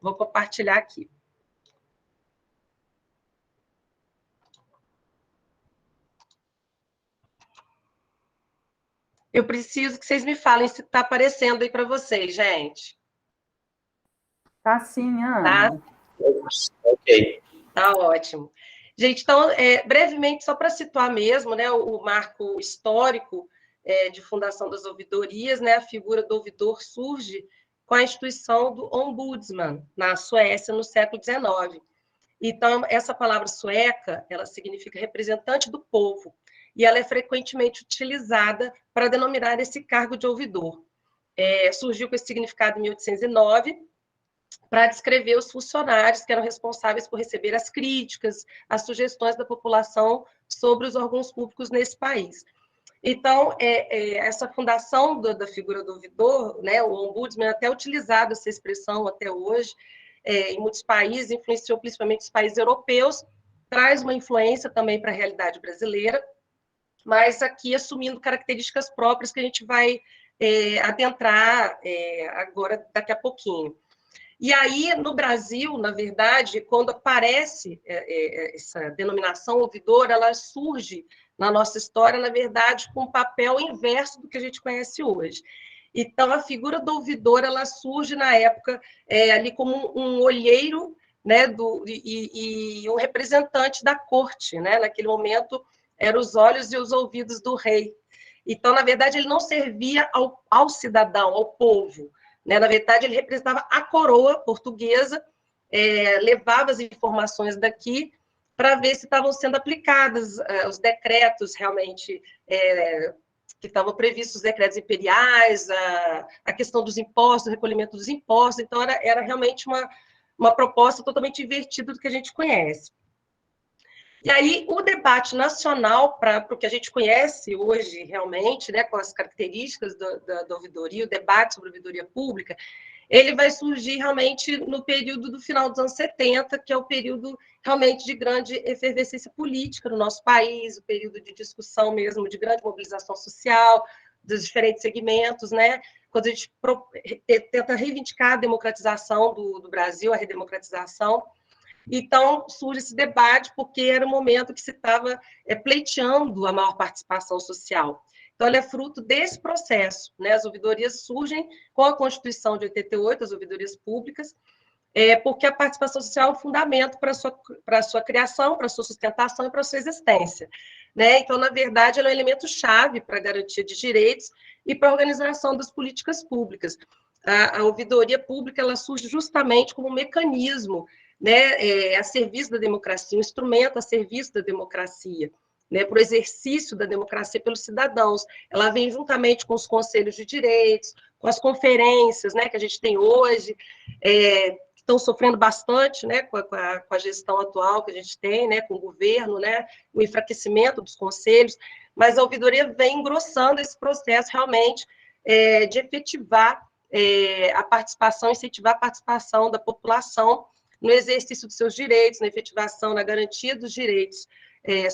Vou compartilhar aqui. Eu preciso que vocês me falem se está aparecendo aí para vocês, gente. Tá sim, Ana. Tá? Ok. Tá ótimo. Gente, então, brevemente, só para situar mesmo, né, o marco histórico de fundação das ouvidorias, né, a figura do ouvidor surge com a instituição do Ombudsman, na Suécia, no século XIX. Então, essa palavra sueca, ela significa representante do povo, e ela é frequentemente utilizada para denominar esse cargo de ouvidor. Surgiu com esse significado em 1809, para descrever os funcionários que eram responsáveis por receber as críticas, as sugestões da população sobre os órgãos públicos nesse país. Então, essa fundação da figura do ouvidor, né, o ombudsman, é até utilizado essa expressão até hoje, em muitos países, influenciou principalmente os países europeus, traz uma influência também para a realidade brasileira, mas aqui assumindo características próprias que a gente vai adentrar agora, daqui a pouquinho. E aí, no Brasil, na verdade, quando aparece essa denominação ouvidor, ela surge na nossa história, na verdade, com um papel inverso do que a gente conhece hoje. Então, a figura do ouvidor, ela surge na época ali como um olheiro, né, e um representante da corte, né? Naquele momento, eram os olhos e os ouvidos do rei. Então, na verdade, ele não servia ao cidadão, ao povo, né? Na verdade, ele representava a coroa portuguesa, levava as informações daqui para ver se estavam sendo aplicadas os decretos realmente que estavam previstos, os decretos imperiais, a questão dos impostos, o recolhimento dos impostos. Então, era realmente uma proposta totalmente invertida do que a gente conhece. E aí, o debate nacional, para o que a gente conhece hoje, realmente, né, com as características da ouvidoria, o debate sobre a ouvidoria pública, ele vai surgir realmente no período do final dos anos 70, que é o período realmente de grande efervescência política no nosso país, o período de discussão mesmo, de grande mobilização social, dos diferentes segmentos, né? Quando a gente tenta reivindicar a democratização do Brasil, a redemocratização. Então, surge esse debate, porque era o momento que se estava pleiteando a maior participação social. Então, ele é fruto desse processo, né? As ouvidorias surgem com a Constituição de 88, as ouvidorias públicas, porque a participação social é um fundamento para a sua criação, para a sua sustentação e para a sua existência, né? Então, na verdade, ela é um elemento-chave para a garantia de direitos e para a organização das políticas públicas. A ouvidoria pública, ela surge justamente como um mecanismo, né, a serviço da democracia, um instrumento a serviço da democracia, né, para o exercício da democracia pelos cidadãos. Ela vem juntamente com os conselhos de direitos, com as conferências, né, que a gente tem hoje, que estão sofrendo bastante, né, com a gestão atual que a gente tem, né, com o governo, né, o enfraquecimento dos conselhos, mas a ouvidoria vem engrossando esse processo realmente de efetivar a participação, incentivar a participação da população no exercício dos seus direitos, na efetivação, na garantia dos direitos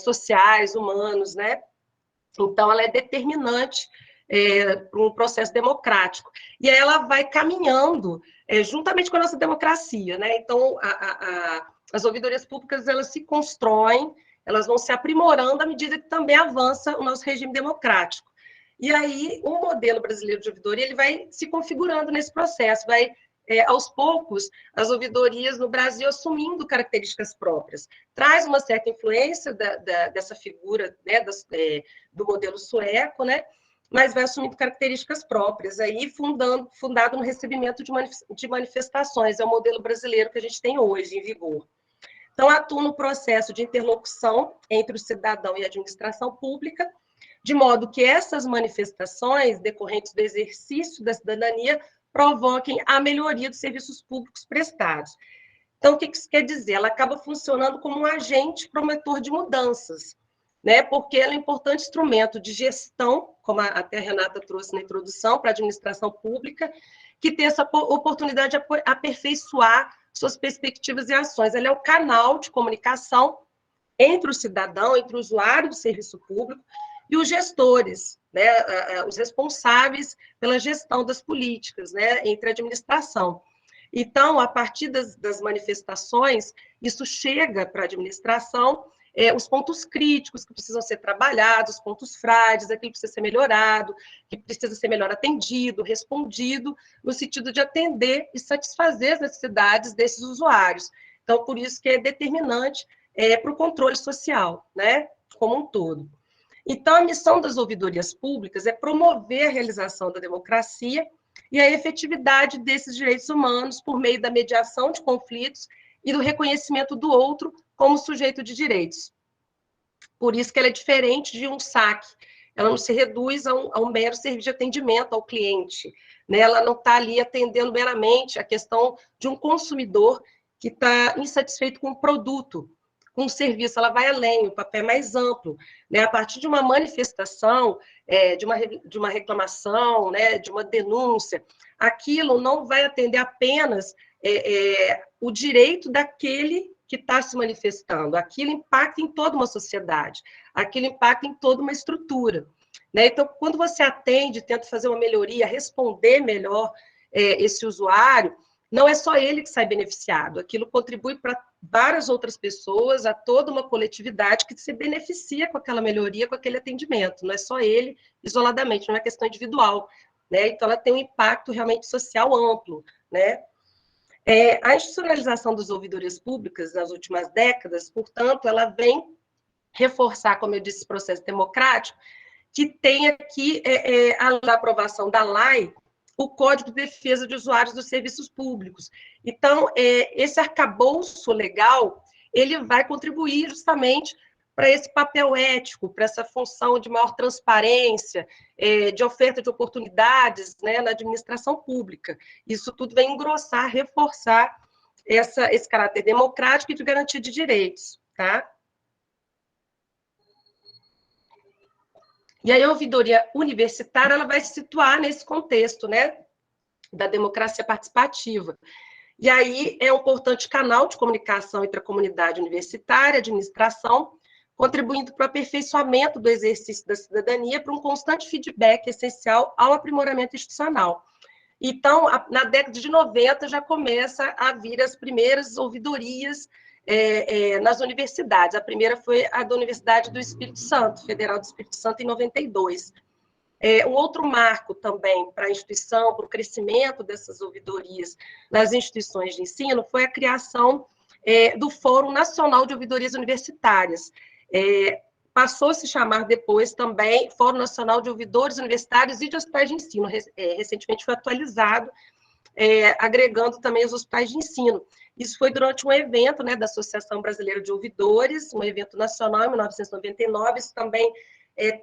sociais, humanos, né? Então, ela é determinante para um processo democrático. E aí ela vai caminhando juntamente com a nossa democracia, né? Então, as ouvidorias públicas, elas se constroem, elas vão se aprimorando à medida que também avança o nosso regime democrático. E aí, o modelo brasileiro de ouvidoria, ele vai se configurando nesse processo, vai aos poucos, as ouvidorias no Brasil assumindo características próprias. Traz uma certa influência dessa figura, né, do modelo sueco, né, mas vai assumindo características próprias, aí fundado no recebimento de manifestações. É o modelo brasileiro que a gente tem hoje em vigor. Então, atua no processo de interlocução entre o cidadão e a administração pública, de modo que essas manifestações decorrentes do exercício da cidadania provoquem a melhoria dos serviços públicos prestados. Então, o que isso quer dizer? Ela acaba funcionando como um agente promotor de mudanças, né? Porque ela é um importante instrumento de gestão, como até a Renata trouxe na introdução, para a administração pública, que tem essa oportunidade de aperfeiçoar suas perspectivas e ações. Ela é o canal de comunicação entre o cidadão, entre o usuário do serviço público e os gestores, né, os responsáveis pela gestão das políticas, né, entre a administração. Então, a partir das manifestações, isso chega para a administração, os pontos críticos que precisam ser trabalhados, os pontos frágeis, aquilo que precisa ser melhorado, que precisa ser melhor atendido, respondido, no sentido de atender e satisfazer as necessidades desses usuários. Então, por isso que é determinante para o controle social, né, como um todo. Então, a missão das ouvidorias públicas é promover a realização da democracia e a efetividade desses direitos humanos por meio da mediação de conflitos e do reconhecimento do outro como sujeito de direitos. Por isso que ela é diferente de um saque. Ela não se reduz a um mero serviço de atendimento ao cliente, né? Ela não está ali atendendo meramente a questão de um consumidor que está insatisfeito com o produto, com o serviço. Ela vai além, o papel é mais amplo, né? A partir de uma manifestação, de uma reclamação, né? De uma denúncia, aquilo não vai atender apenas o direito daquele que está se manifestando, aquilo impacta em toda uma sociedade, aquilo impacta em toda uma estrutura, né? Então, quando você atende, tenta fazer uma melhoria, responder melhor esse usuário, não é só ele que sai beneficiado, aquilo contribui para várias outras pessoas, a toda uma coletividade que se beneficia com aquela melhoria, com aquele atendimento, não é só ele isoladamente, não é questão individual, né? Então, ela tem um impacto realmente social amplo, né? A institucionalização das ouvidorias públicas nas últimas décadas, portanto, ela vem reforçar, como eu disse, esse processo democrático, que tem aqui, a aprovação da lei, o Código de Defesa de Usuários dos Serviços Públicos. Então, esse arcabouço legal, ele vai contribuir justamente para esse papel ético, para essa função de maior transparência, de oferta de oportunidades, né, na administração pública. Isso tudo vem engrossar, reforçar esse caráter democrático e de garantia de direitos, tá? E aí a ouvidoria universitária, ela vai se situar nesse contexto, né, da democracia participativa. E aí é um importante canal de comunicação entre a comunidade universitária, a administração, contribuindo para o aperfeiçoamento do exercício da cidadania, para um constante feedback essencial ao aprimoramento institucional. Então, na década de 90, já começa a vir as primeiras ouvidorias nas universidades. A primeira foi a da Universidade do Espírito Santo, Federal do Espírito Santo, em 92. Um outro marco também para a instituição, para o crescimento dessas ouvidorias nas instituições de ensino, foi a criação do Fórum Nacional de Ouvidorias Universitárias. Passou a se chamar depois também Fórum Nacional de Ouvidores Universitários e de Hospitais de Ensino. Recentemente foi atualizado, agregando também os hospitais de ensino. Isso foi durante um evento, né, da Associação Brasileira de Ouvidores, um evento nacional em 1999. Isso também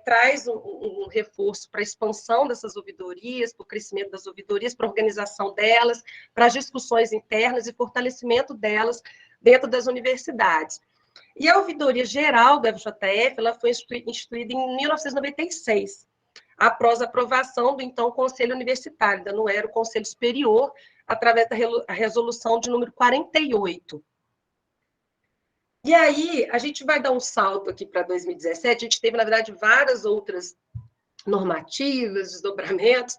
traz um reforço para a expansão dessas ouvidorias, para o crescimento das ouvidorias, para a organização delas, para as discussões internas e fortalecimento delas dentro das universidades. E a ouvidoria geral do FJF, ela foi instituída em 1996, após a aprovação do então Conselho Universitário, ainda não era o Conselho Superior, através da resolução de número 48. E aí, a gente vai dar um salto aqui para 2017, a gente teve, na verdade, várias outras normativas, desdobramentos,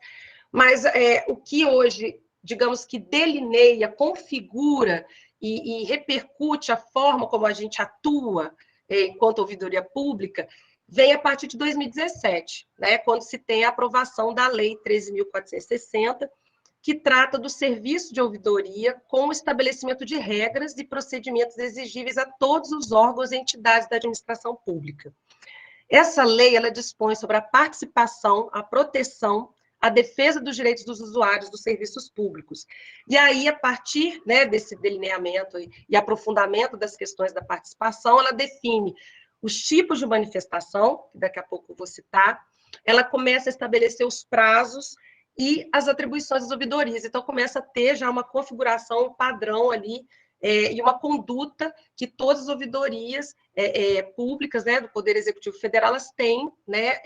mas o que hoje, digamos que delineia, configura e repercute a forma como a gente atua enquanto ouvidoria pública, vem a partir de 2017, né, quando se tem a aprovação da Lei 13.460, que trata do serviço de ouvidoria com o estabelecimento de regras e procedimentos exigíveis a todos os órgãos e entidades da administração pública. Essa lei, ela dispõe sobre a participação, a proteção, a defesa dos direitos dos usuários dos serviços públicos. E aí, a partir, né, desse delineamento e aprofundamento das questões da participação, ela define os tipos de manifestação, que daqui a pouco eu vou citar, ela começa a estabelecer os prazos e as atribuições das ouvidorias. Então, começa a ter já uma configuração, um padrão ali, e uma conduta que todas as ouvidorias públicas, né, do Poder Executivo Federal, elas têm, né,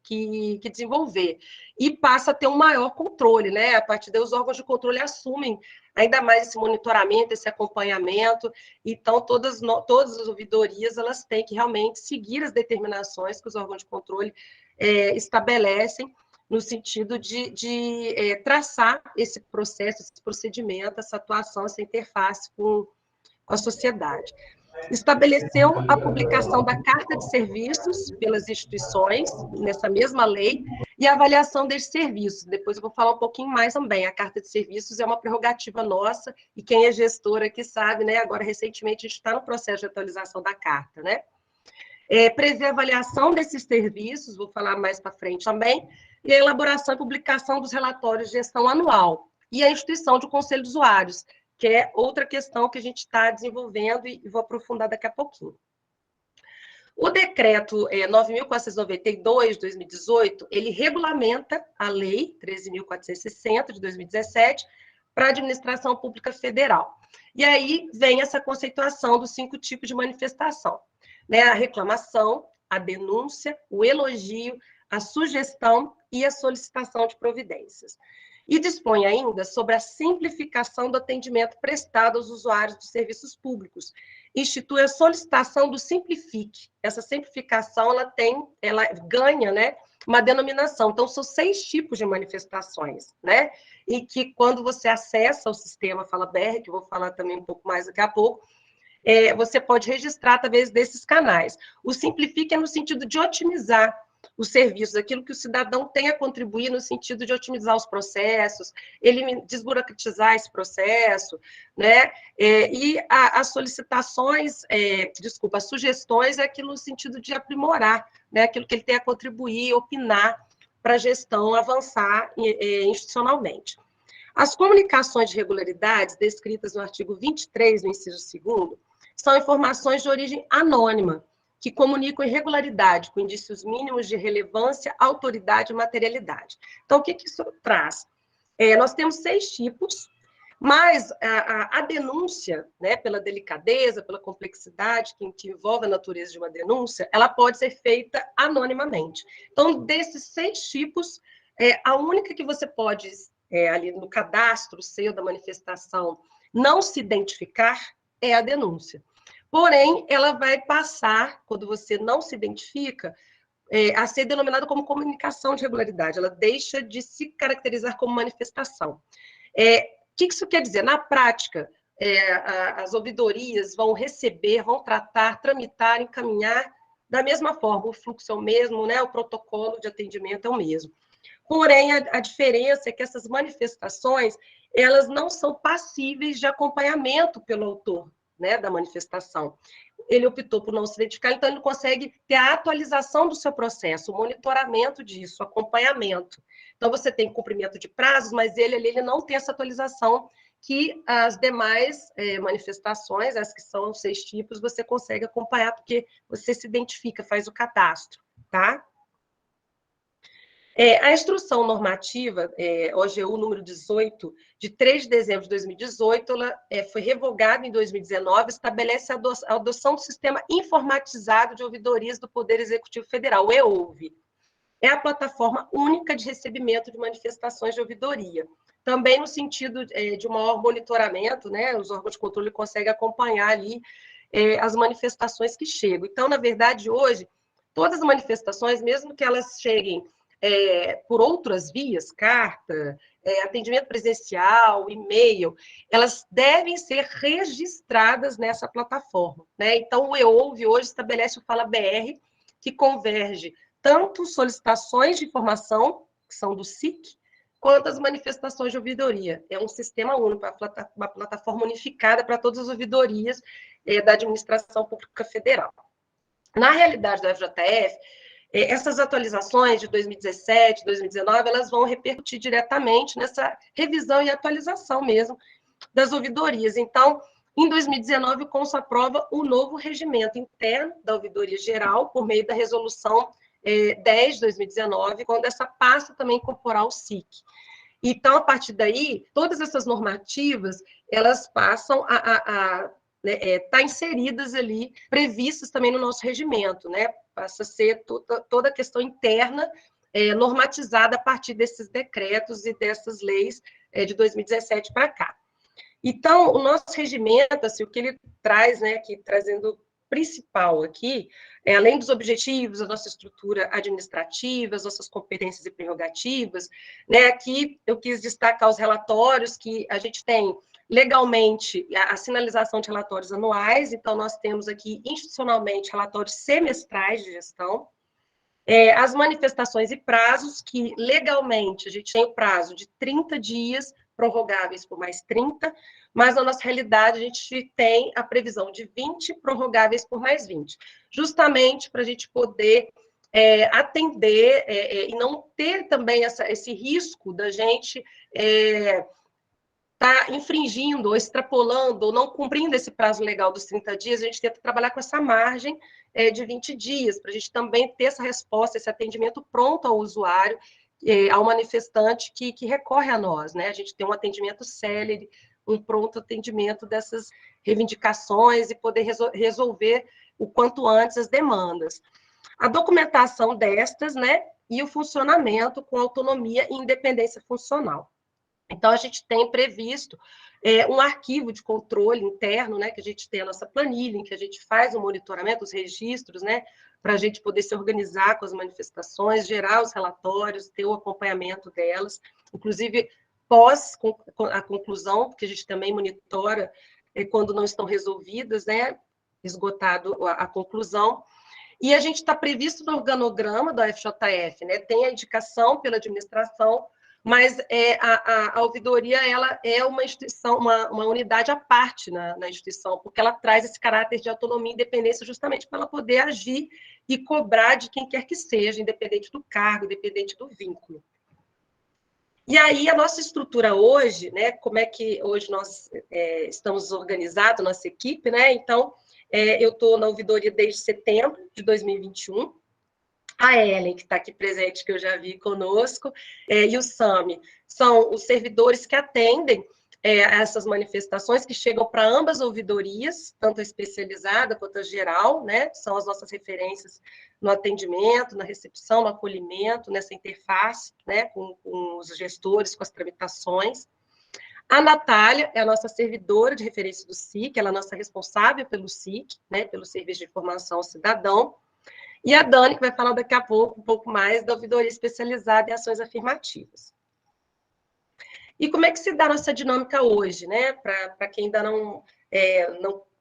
que desenvolver. E passa a ter um maior controle, né? A partir daí, os órgãos de controle assumem ainda mais esse monitoramento, esse acompanhamento. Então, todas as ouvidorias, elas têm que realmente seguir as determinações que os órgãos de controle estabelecem, no sentido de traçar esse processo, esse procedimento, essa atuação, essa interface com a sociedade. Estabeleceu a publicação da Carta de Serviços pelas instituições, nessa mesma lei, e a avaliação desses serviços. Depois eu vou falar um pouquinho mais também. A Carta de Serviços é uma prerrogativa nossa, e quem é gestor aqui sabe, né? Agora, recentemente, a gente está no processo de atualização da Carta, né? Prevê a avaliação desses serviços, vou falar mais para frente também, e a elaboração e publicação dos relatórios de gestão anual, e a instituição de conselho de usuários, que é outra questão que a gente está desenvolvendo e vou aprofundar daqui a pouquinho. O decreto 9.492, de 2018, ele regulamenta a lei 13.460, de 2017, para a administração pública federal. E aí vem essa conceituação dos 5 tipos de manifestação, né? A reclamação, a denúncia, o elogio, a sugestão e a solicitação de providências. E dispõe ainda sobre a simplificação do atendimento prestado aos usuários dos serviços públicos. Institui a solicitação do Simplifique. Essa simplificação, ela ganha, né, uma denominação. Então, são 6 tipos de manifestações, né? E que, quando você acessa o sistema Fala BR, que eu vou falar também um pouco mais daqui a pouco, você pode registrar através desses canais. O Simplifique é no sentido de otimizar os serviços, aquilo que o cidadão tem a contribuir no sentido de otimizar os processos, ele desburocratizar esse processo, né? E as solicitações, as sugestões é aquilo no sentido de aprimorar, né? Aquilo que ele tem a contribuir, opinar para a gestão avançar institucionalmente. As comunicações de irregularidades descritas no artigo 23, no inciso 2º, são informações de origem anônima, que comunicam irregularidade com indícios mínimos de relevância, autoridade e materialidade. Então, o que isso traz? Nós temos 6 tipos, mas a denúncia, né, pela delicadeza, pela complexidade que envolve a natureza de uma denúncia, ela pode ser feita anonimamente. Então, desses 6 tipos, a única que você pode, ali no cadastro seu da manifestação, não se identificar é a denúncia. Porém, ela vai passar, quando você não se identifica, a ser denominada como comunicação de irregularidade. Ela deixa de se caracterizar como manifestação. O que isso quer dizer? Na prática, as ouvidorias vão receber, vão tratar, tramitar, encaminhar da mesma forma. O fluxo é o mesmo, né? O protocolo de atendimento é o mesmo. Porém, a diferença é que essas manifestações, elas não são passíveis de acompanhamento pelo autor, né, da manifestação. Ele optou por não se identificar, então ele consegue ter a atualização do seu processo, o monitoramento disso, o acompanhamento. Então, você tem cumprimento de prazos, mas ele não tem essa atualização que as demais manifestações, as que são os 6 tipos, você consegue acompanhar, porque você se identifica, faz o cadastro, tá? A instrução normativa, OGU número 18, de 3 de dezembro de 2018, ela foi revogada em 2019, estabelece a adoção do Sistema Informatizado de Ouvidorias do Poder Executivo Federal, o EOUV. É a plataforma única de recebimento de manifestações de ouvidoria. Também no sentido de um maior monitoramento, né, os órgãos de controle conseguem acompanhar ali as manifestações que chegam. Então, na verdade, hoje, todas as manifestações, mesmo que elas cheguem por outras vias, carta, atendimento presencial, e-mail, elas devem ser registradas nessa plataforma, né? Então, o EOUV hoje estabelece o Fala BR, que converge tanto solicitações de informação, que são do SIC, quanto as manifestações de ouvidoria. É um sistema único, uma plataforma unificada para todas as ouvidorias da administração pública federal. Na realidade do FJF, essas atualizações de 2017, 2019, elas vão repercutir diretamente nessa revisão e atualização mesmo das ouvidorias. Então, em 2019, o CONSO aprova o novo regimento interno da ouvidoria geral, por meio da resolução 10 de 2019, quando essa passa também a incorporar o SIC. Então, a partir daí, todas essas normativas, elas passam a estar inseridas ali, previstas também no nosso regimento, né? Passa a ser toda a questão interna normatizada a partir desses decretos e dessas leis de 2017 para cá. Então, o nosso regimento, assim, o que ele traz, né, aqui trazendo principal aqui, além dos objetivos, a nossa estrutura administrativa, as nossas competências e prerrogativas, né, aqui eu quis destacar os relatórios que a gente tem legalmente a sinalização de relatórios anuais, então nós temos aqui institucionalmente relatórios semestrais de gestão, as manifestações e prazos, que legalmente a gente tem o prazo de 30 dias, prorrogáveis por mais 30, mas na nossa realidade a gente tem a previsão de 20, prorrogáveis por mais 20, justamente para a gente poder atender e não ter também esse risco da gente tá infringindo, ou extrapolando, ou não cumprindo esse prazo legal dos 30 dias, a gente tenta trabalhar com essa margem de 20 dias, para a gente também ter essa resposta, esse atendimento pronto ao usuário, ao manifestante que recorre a nós, né? A gente tem um atendimento célere, um pronto atendimento dessas reivindicações e poder resolver o quanto antes as demandas. A documentação destas, né? E o funcionamento com autonomia e independência funcional. Então, a gente tem previsto um arquivo de controle interno, né, que a gente tem a nossa planilha, em que a gente faz o monitoramento, os registros, né, para a gente poder se organizar com as manifestações, gerar os relatórios, ter o acompanhamento delas, inclusive pós a conclusão, porque a gente também monitora quando não estão resolvidas, né, esgotado a conclusão. E a gente está previsto no organograma da FJF, né, tem a indicação pela administração, mas a ouvidoria ela é uma instituição, uma unidade à parte na instituição, porque ela traz esse caráter de autonomia e independência justamente para ela poder agir e cobrar de quem quer que seja, independente do cargo, independente do vínculo. E aí, a nossa estrutura hoje, né, como é que hoje nós estamos organizados, nossa equipe, né? Então, eu estou na ouvidoria desde setembro de 2021, a Ellen, que está aqui presente, que eu já vi conosco, e o Sami, são os servidores que atendem essas manifestações, que chegam para ambas ouvidorias, tanto a especializada quanto a geral, né? São as nossas referências no atendimento, na recepção, no acolhimento, nessa interface, né? Com os gestores, com as tramitações. A Natália é a nossa servidora de referência do SIC, ela é a nossa responsável pelo SIC, né? Pelo Serviço de Informação ao Cidadão. E a Dani, que vai falar daqui a pouco, um pouco mais da ouvidoria especializada em ações afirmativas. E como é que se dá a nossa dinâmica hoje, né? Para quem ainda não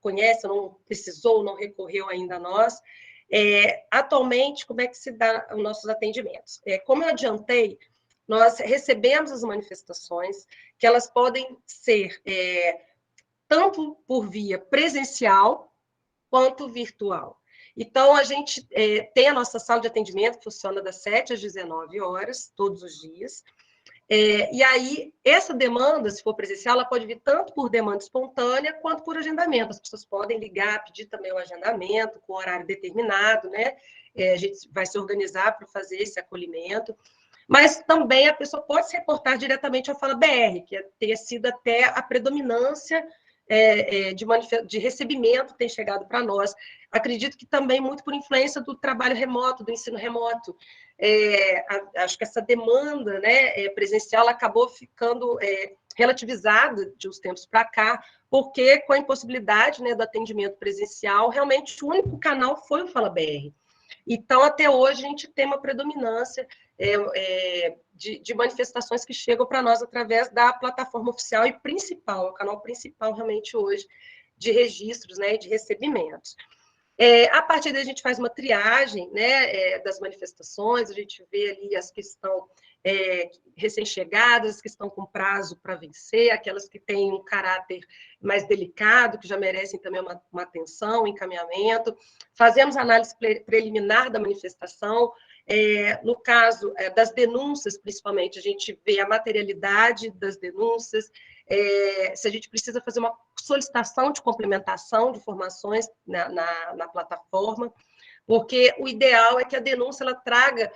conhece, não precisou, não recorreu ainda a nós, atualmente, como é que se dá os nossos atendimentos? Como eu adiantei, nós recebemos as manifestações, que elas podem ser tanto por via presencial quanto virtual. Então, a gente tem a nossa sala de atendimento, que funciona das 7 às 19 horas, todos os dias. E aí, essa demanda, se for presencial, ela pode vir tanto por demanda espontânea, quanto por agendamento. As pessoas podem ligar, pedir também o agendamento, com horário determinado, né? A gente vai se organizar para fazer esse acolhimento. Mas também a pessoa pode se reportar diretamente à Fala BR, que tenha sido até a predominância de recebimento tem chegado para nós. Acredito que também muito por influência do trabalho remoto, do ensino remoto. Acho que essa demanda, né, presencial acabou ficando relativizada de uns tempos para cá, porque com a impossibilidade, né, do atendimento presencial, realmente o único canal foi o Fala BR. Então, até hoje, a gente tem uma predominância de manifestações que chegam para nós através da plataforma oficial e principal, o canal principal realmente hoje de registros, né, de recebimentos. A partir daí a gente faz uma triagem, né, das manifestações, a gente vê ali as que estão recém-chegadas, as que estão com prazo para vencer, aquelas que têm um caráter mais delicado, que já merecem também uma atenção, um encaminhamento. Fazemos análise preliminar da manifestação. No caso das denúncias, principalmente, a gente vê a materialidade das denúncias, se a gente precisa fazer uma solicitação de complementação de informações na plataforma, porque o ideal é que a denúncia ela traga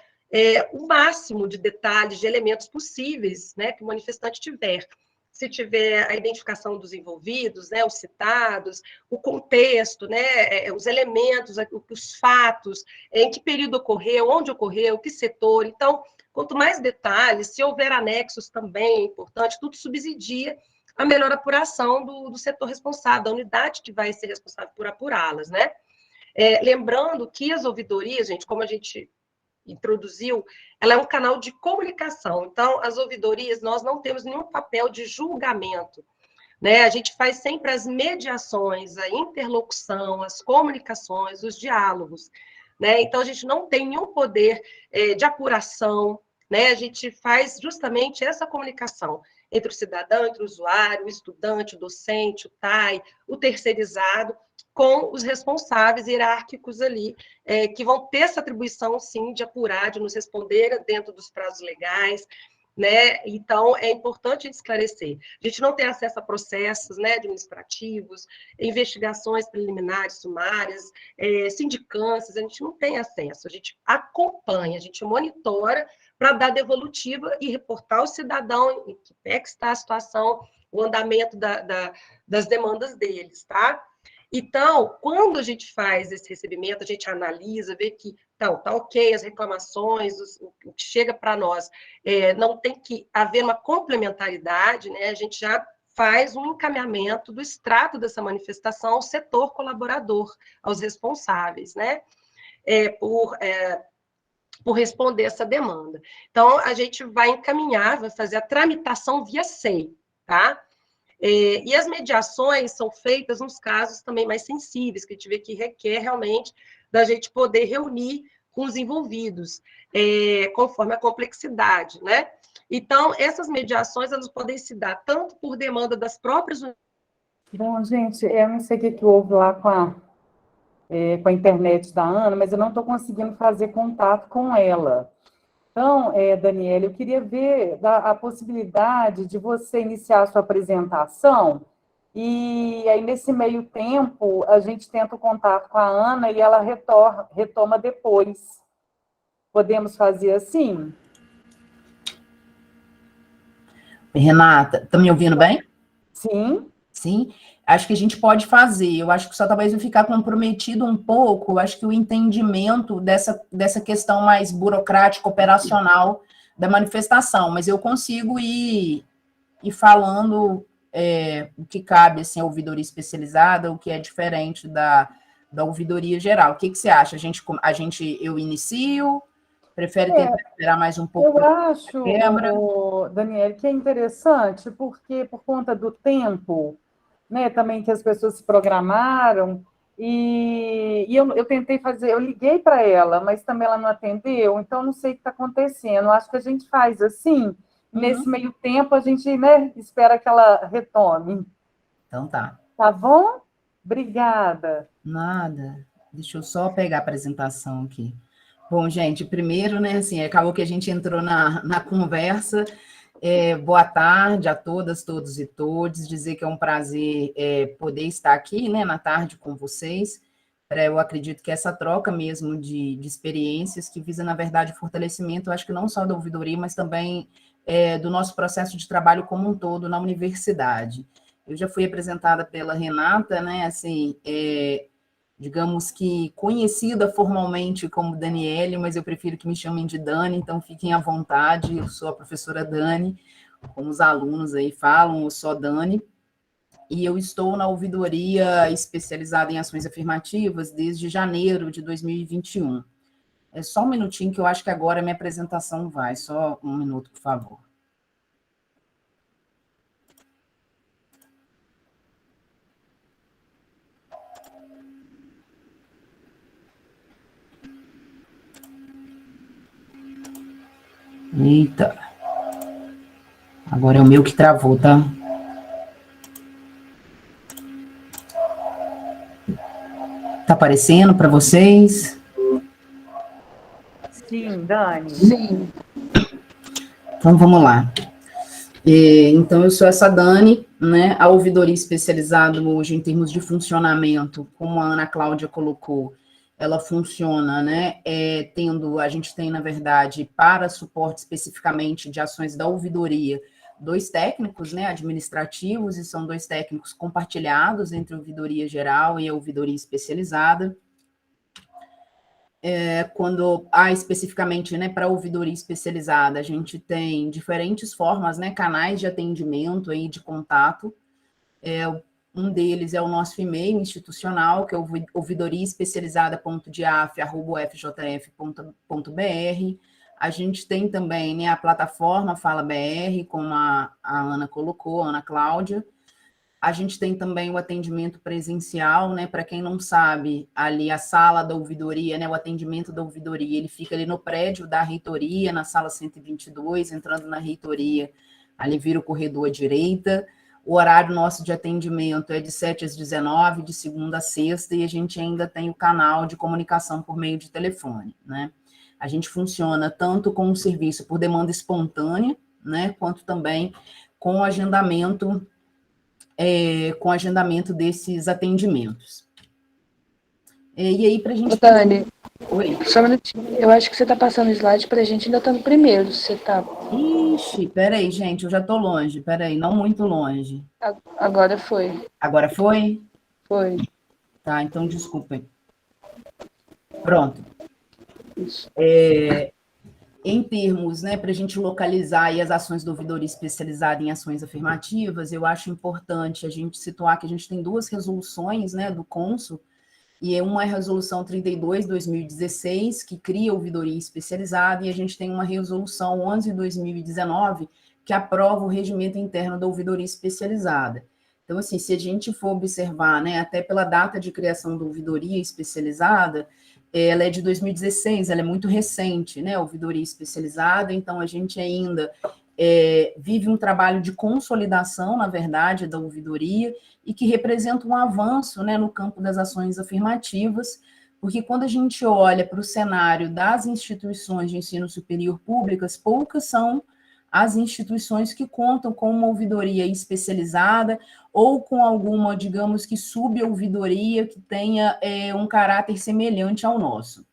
o máximo de detalhes, de elementos possíveis, né, que o manifestante tiver. Se tiver a identificação dos envolvidos, né, os citados, o contexto, né, os elementos, os fatos, em que período ocorreu, onde ocorreu, que setor. Então, quanto mais detalhes, se houver anexos também é importante, tudo subsidia a melhor apuração do setor responsável, da unidade que vai ser responsável por apurá-las, né? Lembrando que as ouvidorias, gente, como a gente introduziu, ela é um canal de comunicação. Então, as ouvidorias, nós não temos nenhum papel de julgamento, né? A gente faz sempre as mediações, a interlocução, as comunicações, os diálogos, né? Então, a gente não tem nenhum poder de apuração, né? A gente faz justamente essa comunicação entre o cidadão, entre o usuário, o estudante, o docente, o TAI, o terceirizado, com os responsáveis hierárquicos ali, que vão ter essa atribuição, sim, de apurar, de nos responder dentro dos prazos legais, né? Então, é importante esclarecer. A gente não tem acesso a processos, né, administrativos, investigações preliminares, sumárias, sindicâncias, a gente não tem acesso. A gente acompanha, a gente monitora para dar devolutiva e reportar ao cidadão em que pé que está a situação, o andamento das demandas deles, tá? Então, quando a gente faz esse recebimento, a gente analisa, vê que tá ok, as reclamações, o que chega para nós, não tem que haver uma complementaridade, né? A gente já faz um encaminhamento do extrato dessa manifestação ao setor colaborador, aos responsáveis, né? Por responder essa demanda. Então, a gente vai encaminhar, vai fazer a tramitação via SEI, tá? E as mediações são feitas nos casos também mais sensíveis, que a gente vê que requer realmente da gente poder reunir com os envolvidos, conforme a complexidade, né? Então, essas mediações, elas podem se dar tanto por demanda das próprias... Bom, gente, eu não sei o que houve lá com a internet da Ana, mas eu não estou conseguindo fazer contato com ela. Então, Daniela, eu queria ver a possibilidade de você iniciar a sua apresentação e aí, nesse meio tempo, a gente tenta o contato com a Ana e ela retoma depois. Podemos fazer assim? Renata, está me ouvindo bem? Sim. Sim, acho que a gente pode fazer. Eu acho que só talvez eu ficar comprometido um pouco. Eu acho que o entendimento dessa questão mais burocrática, operacional da manifestação, mas eu consigo ir falando o que cabe, assim, a ouvidoria especializada, o que é diferente da ouvidoria geral. O que você acha? Eu inicio? Prefere tentar esperar mais um pouco? Eu acho, Daniel, que é interessante, porque por conta do tempo, né, também que as pessoas se programaram, e eu tentei fazer, eu liguei para ela, mas também ela não atendeu, então não sei o que está acontecendo. Acho que a gente faz assim, nesse meio tempo a gente, né, espera que ela retome. Então tá. Tá bom? Obrigada. Nada. Deixa eu só pegar a apresentação aqui. Bom, gente, primeiro, né, assim, acabou que a gente entrou na conversa. Boa tarde a todas, todos e todes. Dizer que é um prazer poder estar aqui, né, na tarde com vocês. Eu acredito que essa troca mesmo de experiências que visa, na verdade, o fortalecimento, eu acho que não só da ouvidoria, mas também do nosso processo de trabalho como um todo na universidade. Eu já fui apresentada pela Renata, né, assim, digamos que conhecida formalmente como Daniele, mas eu prefiro que me chamem de Dani, então fiquem à vontade, eu sou a professora Dani, como os alunos aí falam, eu sou Dani, e eu estou na ouvidoria especializada em ações afirmativas desde janeiro de 2021. É só um minutinho que eu acho que agora a minha apresentação vai, só um minuto, por favor. Eita. Agora é o meu que travou, tá? Tá aparecendo para vocês? Sim, Dani. Sim. Então, vamos lá. Então, eu sou essa Dani, né? A ouvidoria especializada hoje em termos de funcionamento, como a Ana Cláudia colocou, ela funciona, né? A gente tem, na verdade, para suporte especificamente de ações da ouvidoria, 2 técnicos, né, administrativos, e são 2 técnicos compartilhados entre a ouvidoria geral e a ouvidoria especializada. Quando há especificamente, né, para a ouvidoria especializada, a gente tem diferentes formas, né, canais de atendimento aí, de contato. Um deles é o nosso e-mail institucional, que é o ouvidoriaespecializada.diaf@ufjf.br. A gente tem também, né, a plataforma Fala BR, como a Ana colocou, a Ana Cláudia. A gente tem também o atendimento presencial, né? Para quem não sabe, ali a sala da ouvidoria, né? O atendimento da ouvidoria, ele fica ali no prédio da reitoria, na sala 122, entrando na reitoria, ali vira o corredor à direita. O horário nosso de atendimento é de 7 às 19, de segunda a sexta, e a gente ainda tem o canal de comunicação por meio de telefone, né? A gente funciona tanto com o serviço por demanda espontânea, né? Quanto também com agendamento desses atendimentos. E aí, para a gente... Dani, oi. Só um minutinho. Eu acho que você está passando o slide para a gente, ainda está no primeiro. Você está... Ixi, peraí, gente, eu já estou longe, peraí, não muito longe. Agora foi. Agora foi? Foi. Tá, então desculpem. Pronto. Isso. Em termos, né, para a gente localizar aí as ações da ouvidoria especializada em ações afirmativas, eu acho importante a gente situar que a gente tem 2 resoluções, né, do Consul, e uma é a resolução 32/2016, que cria a ouvidoria especializada, e a gente tem uma resolução 11/2019, que aprova o regimento interno da ouvidoria especializada. Então, assim, se a gente for observar, né, até pela data de criação da ouvidoria especializada, ela é de 2016, ela é muito recente, né, a ouvidoria especializada, então a gente ainda vive um trabalho de consolidação, na verdade, da ouvidoria, e que representa um avanço, né, no campo das ações afirmativas, porque quando a gente olha para o cenário das instituições de ensino superior públicas, poucas são as instituições que contam com uma ouvidoria especializada ou com alguma, digamos que, sub-ouvidoria que tenha um caráter semelhante ao nosso.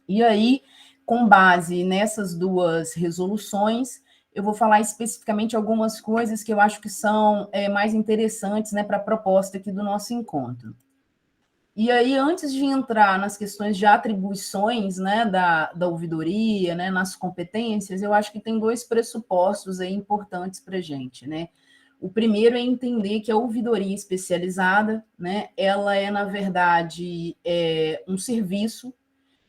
E aí, com base nessas 2 resoluções, eu vou falar especificamente algumas coisas que eu acho que são mais interessantes, né, para a proposta aqui do nosso encontro. E aí, antes de entrar nas questões de atribuições, né, da ouvidoria, né, nas competências, eu acho que tem 2 pressupostos aí importantes para a gente, né? O primeiro é entender que a ouvidoria especializada, né, ela é, na verdade, um serviço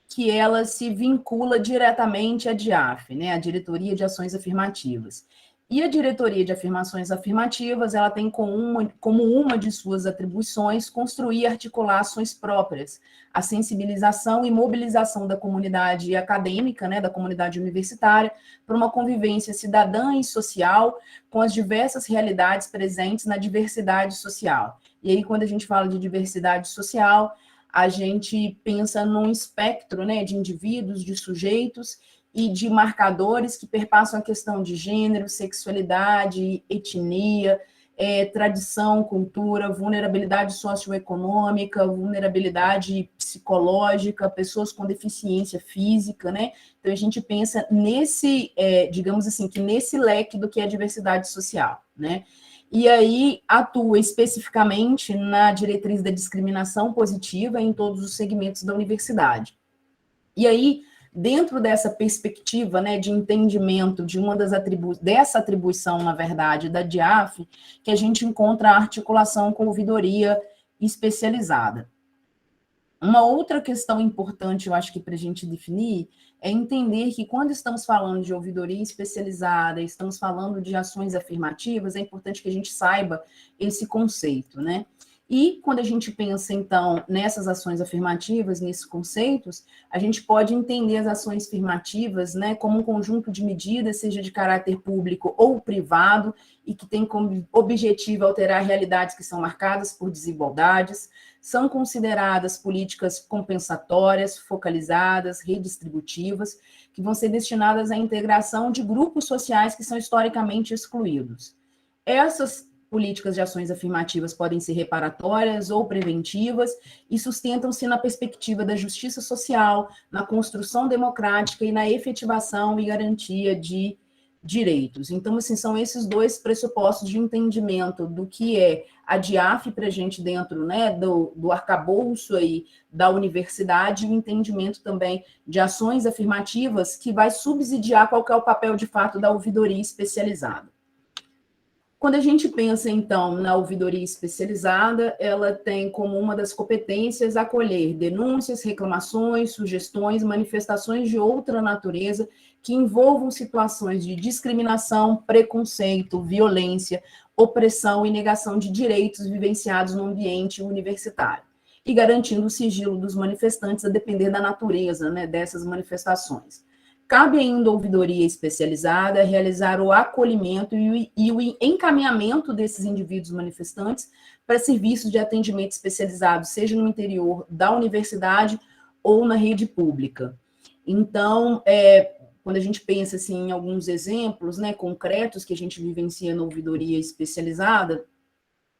que ela se vincula diretamente à DIAF, né, a Diretoria de Ações Afirmativas. E a Diretoria de Afirmações Afirmativas, ela tem como uma de suas atribuições construir e articular ações próprias, a sensibilização e mobilização da comunidade acadêmica, né, da comunidade universitária, para uma convivência cidadã e social com as diversas realidades presentes na diversidade social. E aí, quando a gente fala de diversidade social, a gente pensa num espectro, né, de indivíduos, de sujeitos, e de marcadores que perpassam a questão de gênero, sexualidade, etnia, tradição, cultura, vulnerabilidade socioeconômica, vulnerabilidade psicológica, pessoas com deficiência física, né? Então, a gente pensa nesse, digamos assim, que nesse leque do que é diversidade social, né? E aí atua especificamente na diretriz da discriminação positiva em todos os segmentos da universidade. E aí, dentro dessa perspectiva, né, de entendimento de uma dessa atribuição, na verdade, da DIAF, que a gente encontra a articulação com a ouvidoria especializada. Uma outra questão importante, eu acho que para a gente definir, é entender que quando estamos falando de ouvidoria especializada, estamos falando de ações afirmativas, é importante que a gente saiba esse conceito, né? E quando a gente pensa, então, nessas ações afirmativas, nesses conceitos, a gente pode entender as ações afirmativas, né, como um conjunto de medidas, seja de caráter público ou privado, e que tem como objetivo alterar realidades que são marcadas por desigualdades, são consideradas políticas compensatórias, focalizadas, redistributivas, que vão ser destinadas à integração de grupos sociais que são historicamente excluídos. Essas políticas de ações afirmativas podem ser reparatórias ou preventivas e sustentam-se na perspectiva da justiça social, na construção democrática e na efetivação e garantia de direitos. Então, assim, são esses 2 pressupostos de entendimento do que é a DIAF para a gente dentro, né, do arcabouço aí da universidade, e o entendimento também de ações afirmativas que vai subsidiar qual que é o papel de fato da ouvidoria especializada. Quando a gente pensa, então, na ouvidoria especializada, ela tem como uma das competências acolher denúncias, reclamações, sugestões, manifestações de outra natureza que envolvam situações de discriminação, preconceito, violência, opressão e negação de direitos vivenciados no ambiente universitário, e garantindo o sigilo dos manifestantes a depender da natureza, né, dessas manifestações. Cabe ainda à ouvidoria especializada realizar o acolhimento e o encaminhamento desses indivíduos manifestantes para serviços de atendimento especializado, seja no interior da universidade ou na rede pública. Então, quando a gente pensa assim, em alguns exemplos, né, concretos que a gente vivencia na ouvidoria especializada,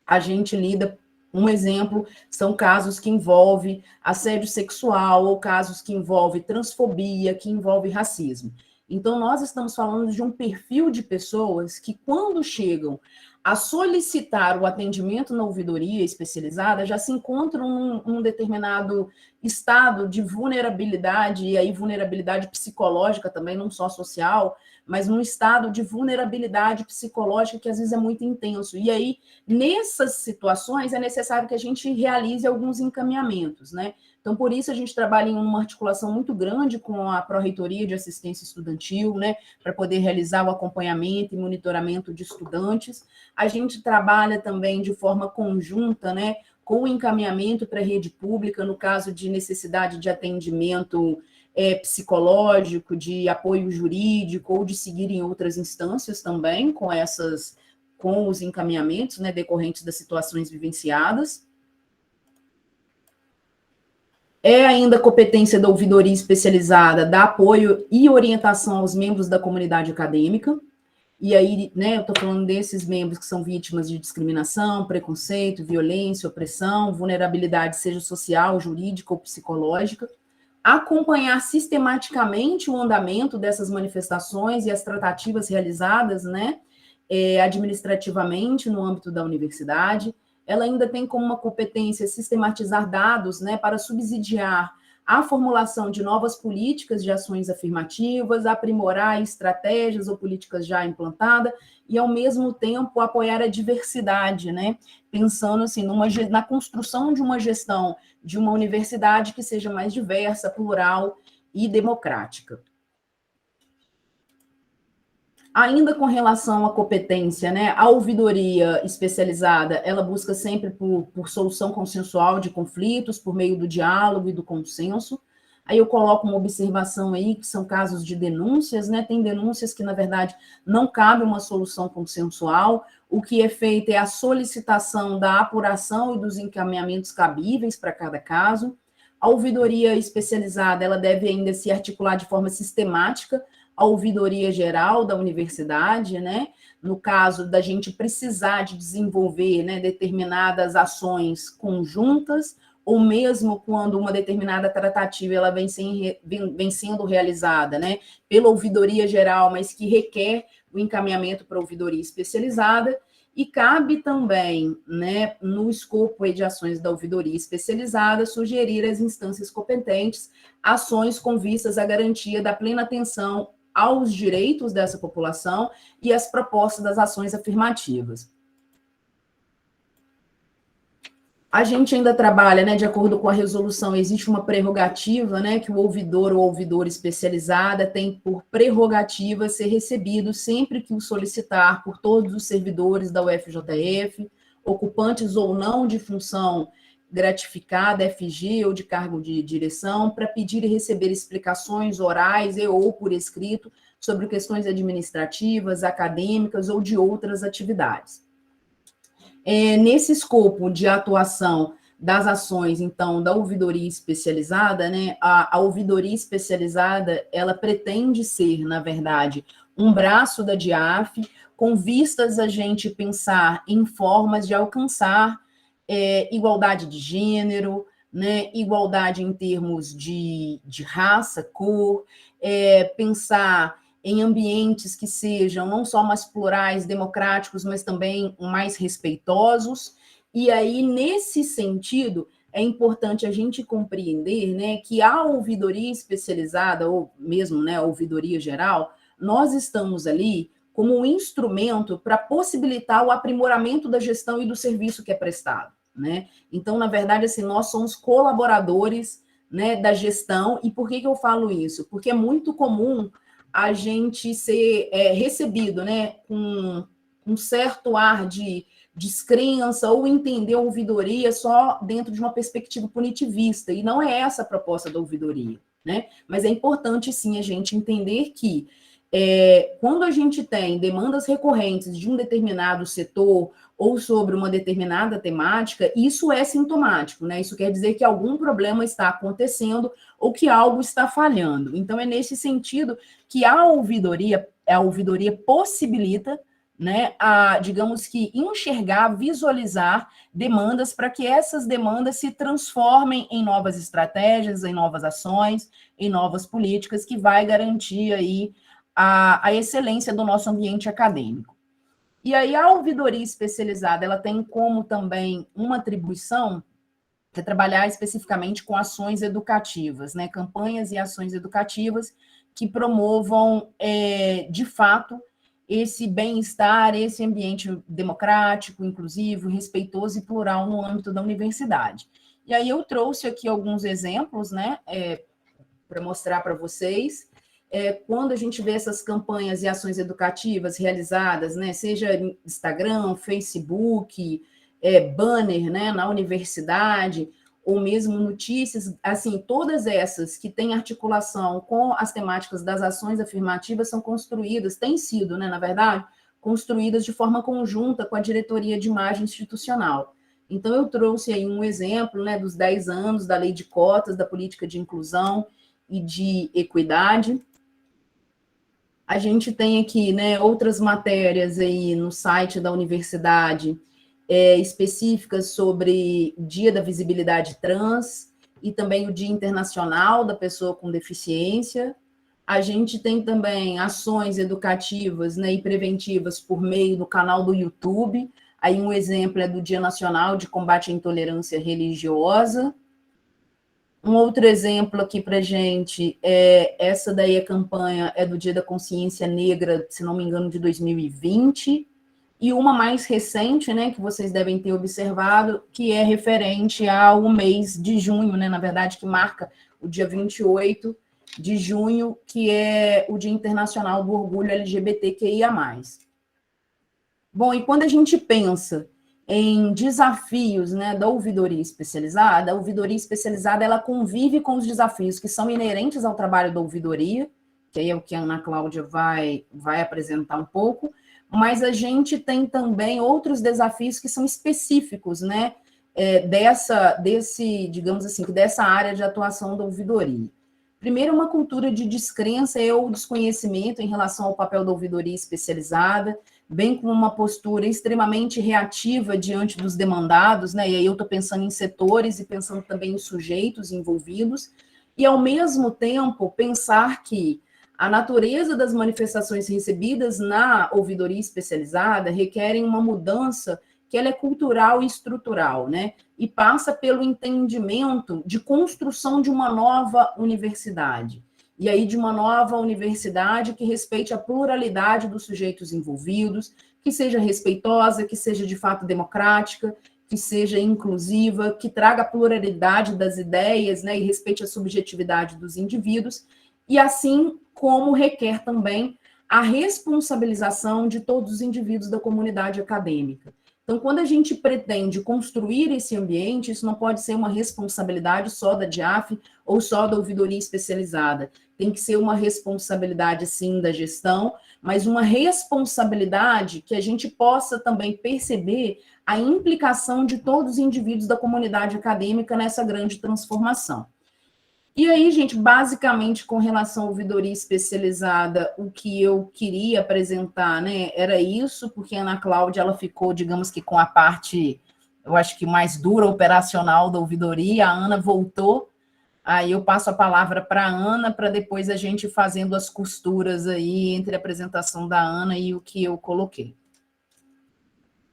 a gente lida. Um exemplo são casos que envolvem assédio sexual ou casos que envolvem transfobia, que envolvem racismo. Então, nós estamos falando de um perfil de pessoas que, quando chegam a solicitar o atendimento na ouvidoria especializada, já se encontram num determinado estado de vulnerabilidade, e aí vulnerabilidade psicológica também, não só social, mas num estado de vulnerabilidade psicológica que às vezes é muito intenso. E aí, nessas situações, é necessário que a gente realize alguns encaminhamentos, né? Então, por isso, a gente trabalha em uma articulação muito grande com a Pró-Reitoria de Assistência Estudantil, né, para poder realizar o acompanhamento e monitoramento de estudantes. A gente trabalha também de forma conjunta, né, com o encaminhamento para a rede pública, no caso de necessidade de atendimento psicológico, de apoio jurídico, ou de seguir em outras instâncias também, com os encaminhamentos, né, decorrentes das situações vivenciadas. É ainda competência da ouvidoria especializada dar apoio e orientação aos membros da comunidade acadêmica. E aí, né, eu estou falando desses membros que são vítimas de discriminação, preconceito, violência, opressão, vulnerabilidade, seja social, jurídica ou psicológica. Acompanhar sistematicamente o andamento dessas manifestações e as tratativas realizadas, né, administrativamente no âmbito da universidade. Ela ainda tem como uma competência sistematizar dados, né, para subsidiar a formulação de novas políticas de ações afirmativas, aprimorar estratégias ou políticas já implantadas e, ao mesmo tempo, apoiar a diversidade, né? Pensando assim, na construção de uma gestão de uma universidade que seja mais diversa, plural e democrática. Ainda com relação à competência, né, a ouvidoria especializada, ela busca sempre por solução consensual de conflitos, por meio do diálogo e do consenso. Aí eu coloco uma observação aí, que são casos de denúncias, né, tem denúncias que, na verdade, não cabe uma solução consensual, o que é feito é a solicitação da apuração e dos encaminhamentos cabíveis para cada caso. A ouvidoria especializada, ela deve ainda se articular de forma sistemática a ouvidoria geral da universidade, né? No caso da gente precisar de desenvolver, né, determinadas ações conjuntas, ou mesmo quando uma determinada tratativa ela vem sendo realizada, né, pela ouvidoria geral, mas que requer o encaminhamento para a ouvidoria especializada. E cabe também, né, no escopo de ações da ouvidoria especializada, sugerir às instâncias competentes ações com vistas à garantia da plena atenção aos direitos dessa população e às propostas das ações afirmativas. A gente ainda trabalha, né, de acordo com a resolução, existe uma prerrogativa, né, que o ouvidor ou ouvidora especializada tem por prerrogativa ser recebido sempre que o solicitar por todos os servidores da UFJF, ocupantes ou não de função gratificada, FG ou de cargo de direção, para pedir e receber explicações orais e ou por escrito sobre questões administrativas, acadêmicas ou de outras atividades. Nesse escopo de atuação das ações, então, da ouvidoria especializada, né, a ouvidoria especializada, ela pretende ser, na verdade, um braço da DIAF, com vistas a gente pensar em formas de alcançar igualdade de gênero, né, igualdade em termos de raça, cor, pensar em ambientes que sejam não só mais plurais, democráticos, mas também mais respeitosos. E aí, nesse sentido, é importante a gente compreender, né, que a ouvidoria especializada, ou mesmo, né, a ouvidoria geral, nós estamos ali como um instrumento para possibilitar o aprimoramento da gestão e do serviço que é prestado, né? Então, na verdade, assim, nós somos colaboradores, né, da gestão. E por que eu falo isso? Porque é muito comum a gente ser recebido, né, com um certo ar de descrença ou entender a ouvidoria só dentro de uma perspectiva punitivista, e não é essa a proposta da ouvidoria, né? Mas é importante, sim, a gente entender que quando a gente tem demandas recorrentes de um determinado setor ou sobre uma determinada temática, isso é sintomático, né? Isso quer dizer que algum problema está acontecendo ou que algo está falhando. Então, é nesse sentido que a ouvidoria possibilita, né, digamos que enxergar, visualizar demandas para que essas demandas se transformem em novas estratégias, em novas ações, em novas políticas que vai garantir aí a excelência do nosso ambiente acadêmico. E aí a ouvidoria especializada, ela tem como também uma atribuição que é trabalhar especificamente com ações educativas, né, campanhas e ações educativas que promovam, de fato, esse bem-estar, esse ambiente democrático, inclusivo, respeitoso e plural no âmbito da universidade. E aí eu trouxe aqui alguns exemplos, né, para mostrar para vocês. Quando a gente vê essas campanhas e ações educativas realizadas, né, seja Instagram, Facebook, banner, né, na universidade, ou mesmo notícias, assim, todas essas que têm articulação com as temáticas das ações afirmativas são construídas, têm sido, né, na verdade, construídas de forma conjunta com a diretoria de imagem institucional. Então, eu trouxe aí um exemplo, né, dos 10 anos da lei de cotas, da política de inclusão e de equidade. A gente tem aqui, né, outras matérias aí no site da universidade, específicas sobre o Dia da Visibilidade Trans e também o Dia Internacional da Pessoa com Deficiência. A gente tem também ações educativas, né, e preventivas por meio do canal do YouTube. Aí um exemplo é do Dia Nacional de Combate à Intolerância Religiosa. Um outro exemplo aqui para a gente, essa daí a campanha é do Dia da Consciência Negra, se não me engano, de 2020, e uma mais recente, né, que vocês devem ter observado, que é referente ao mês de junho, né, na verdade, que marca o dia 28 de junho, que é o Dia Internacional do Orgulho LGBTQIA+. Bom, e quando a gente pensa em desafios, né, da ouvidoria especializada, a ouvidoria especializada, ela convive com os desafios que são inerentes ao trabalho da ouvidoria, que aí é o que a Ana Cláudia vai apresentar um pouco, mas a gente tem também outros desafios que são específicos, né, digamos assim, dessa área de atuação da ouvidoria. Primeiro, uma cultura de descrença ou desconhecimento em relação ao papel da ouvidoria especializada, bem como uma postura extremamente reativa diante dos demandados, né? E aí eu estou pensando em setores e pensando também em sujeitos envolvidos, e ao mesmo tempo pensar que a natureza das manifestações recebidas na ouvidoria especializada requerem uma mudança que ela é cultural e estrutural, né? E passa pelo entendimento de construção de uma nova universidade. E aí de uma nova universidade que respeite a pluralidade dos sujeitos envolvidos, que seja respeitosa, que seja de fato democrática, que seja inclusiva, que traga a pluralidade das ideias, né, e respeite a subjetividade dos indivíduos, e assim como requer também a responsabilização de todos os indivíduos da comunidade acadêmica. Então, quando a gente pretende construir esse ambiente, isso não pode ser uma responsabilidade só da DIAF ou só da ouvidoria especializada. Tem que ser uma responsabilidade, sim, da gestão, mas uma responsabilidade que a gente possa também perceber a implicação de todos os indivíduos da comunidade acadêmica nessa grande transformação. E aí, gente, basicamente, com relação à ouvidoria especializada, o que eu queria apresentar, né, era isso, porque a Ana Cláudia, ela ficou, digamos que com a parte, eu acho que mais dura, operacional da ouvidoria, a Ana voltou, aí eu passo a palavra para a Ana, para depois a gente ir fazendo as costuras aí entre a apresentação da Ana e o que eu coloquei.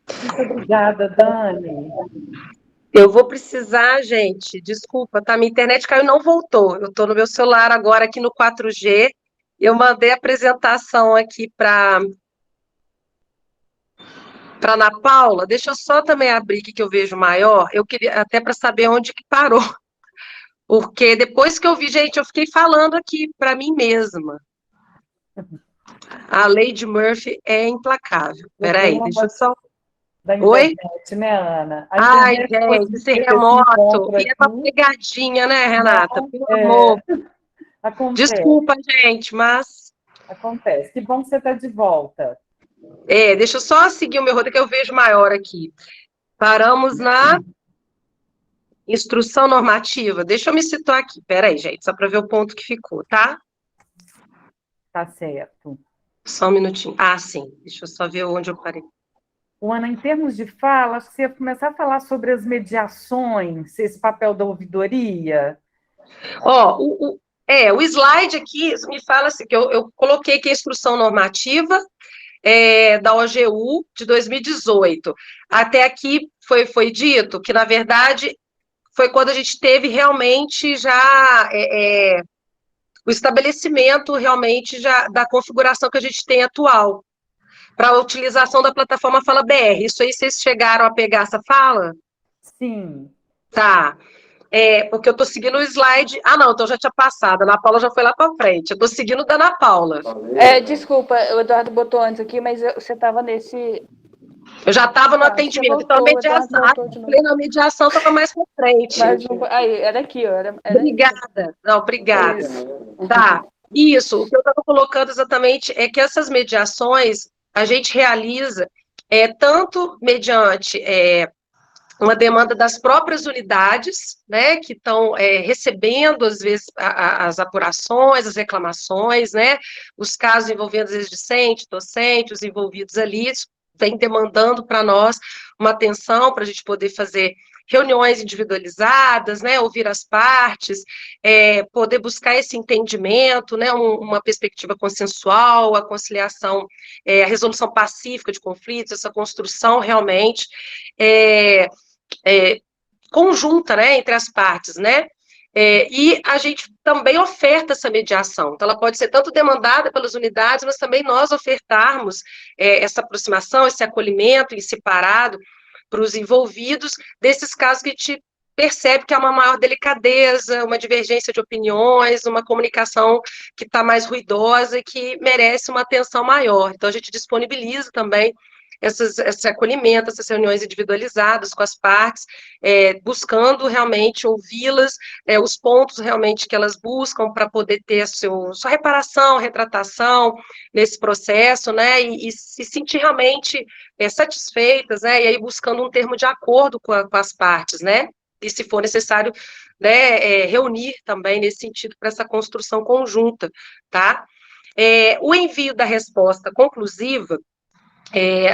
Muito obrigada, Dani. Eu vou precisar, gente, desculpa, tá? Minha internet caiu e não voltou. Eu estou no meu celular agora aqui no 4G. Eu mandei a apresentação aqui para para Ana Paula, deixa eu só também abrir aqui que eu vejo maior, eu queria até para saber onde que parou, porque depois que eu vi, gente, eu fiquei falando aqui para mim mesma. A lei de Murphy é implacável. Peraí, deixa eu só... Da Oi? internet, né, Ana? A Ai, internet gente, esse possibilita esse remoto. encontro E é uma aqui. pegadinha, né, Renata? Não, Pelo amor. acontece, Desculpa, gente, mas... acontece. Que bom que você está de volta. Deixa eu só seguir o meu roteiro que eu vejo maior aqui. Paramos na instrução normativa. Deixa eu me situar aqui. Peraí, gente, só para ver o ponto que ficou, tá? Tá certo. Só um minutinho. Ah, sim. Deixa eu só ver onde eu parei. Ana, em termos de fala, acho que você ia começar a falar sobre as mediações, esse papel da ouvidoria. Ó, o slide aqui me fala assim, que eu coloquei aqui a instrução normativa da OGU de 2018. Até aqui foi dito que, na verdade, foi quando a gente teve realmente já o estabelecimento realmente já da configuração que a gente tem atual para a utilização da plataforma Fala BR. Isso aí, vocês chegaram a pegar essa fala? Sim. Tá. Porque eu estou seguindo o slide... Ah, não, então já tinha passado. A Ana Paula já foi lá para frente. Eu estou seguindo o da Ana Paula. Desculpa, o Eduardo botou antes aqui, mas você estava nesse... Eu já estava no Você atendimento, voltou, então a o Eduardo mediação... voltou de novo. Falei, na mediação estava mais para frente. Aí, era aqui, ó. Era Obrigada. Não, obrigada. isso. Tá. Isso, o que eu estava colocando exatamente é que essas mediações a gente realiza tanto mediante uma demanda das próprias unidades, né, que estão recebendo, às vezes, as apurações, as reclamações, né, os casos envolvendo, às vezes, discente, docente, os envolvidos ali, isso vem demandando para nós uma atenção para a gente poder fazer reuniões individualizadas, né, ouvir as partes, poder buscar esse entendimento, né, uma perspectiva consensual, a conciliação, a resolução pacífica de conflitos, essa construção realmente conjunta, né, entre as partes, né, e a gente também oferta essa mediação, então ela pode ser tanto demandada pelas unidades, mas também nós ofertarmos essa aproximação, esse acolhimento em separado para os envolvidos desses casos que a gente percebe que há uma maior delicadeza, uma divergência de opiniões, uma comunicação que está mais ruidosa e que merece uma atenção maior. Então, a gente disponibiliza também esse acolhimento, essas reuniões individualizadas com as partes, buscando realmente ouvi-las, os pontos realmente que elas buscam para poder ter sua reparação, retratação nesse processo, né, e se sentir realmente satisfeitas, né, e aí buscando um termo de acordo com as partes, né, e se for necessário, né, reunir também nesse sentido para essa construção conjunta, tá? O envio da resposta conclusiva,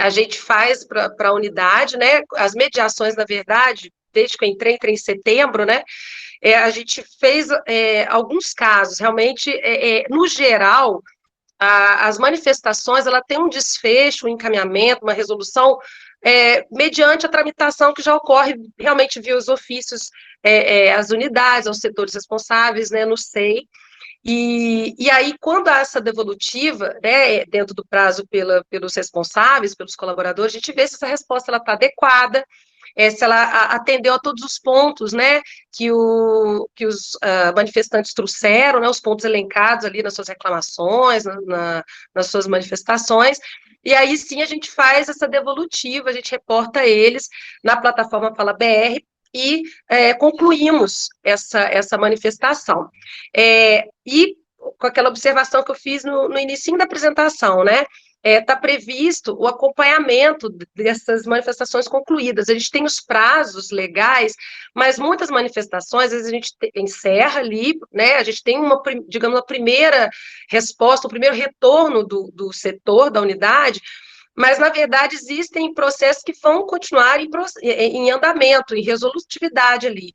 a gente faz para a unidade, né, as mediações, na verdade, desde que eu entrei em setembro, né, a gente fez alguns casos, realmente, no geral, as manifestações, ela tem um desfecho, um encaminhamento, uma resolução, mediante a tramitação que já ocorre realmente via os ofícios, às unidades, aos setores responsáveis, né, no SEI, e aí, quando há essa devolutiva, né, dentro do prazo pelos responsáveis, pelos colaboradores, a gente vê se essa resposta está adequada, se ela atendeu a todos os pontos, né, que os manifestantes trouxeram, né, os pontos elencados ali nas suas reclamações, nas suas manifestações, e aí sim a gente faz essa devolutiva, a gente reporta eles na plataforma Fala BR, e concluímos essa manifestação. E com aquela observação que eu fiz no início da apresentação, né? Está previsto o acompanhamento dessas manifestações concluídas. A gente tem os prazos legais, mas muitas manifestações, às vezes a gente encerra ali, né? A gente tem digamos, a primeira resposta, o primeiro retorno do setor, da unidade, mas, na verdade, existem processos que vão continuar em andamento, em resolutividade ali.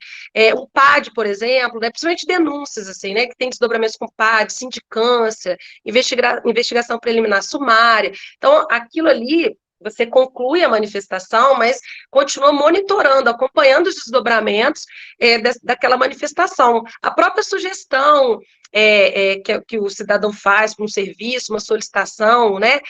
O PAD, por exemplo, né, principalmente denúncias, assim, né, que tem desdobramentos com PAD, sindicância, investigação preliminar sumária. Então, aquilo ali você conclui a manifestação, mas continua monitorando, acompanhando os desdobramentos daquela manifestação. A própria sugestão que o cidadão faz para um serviço, uma solicitação, né?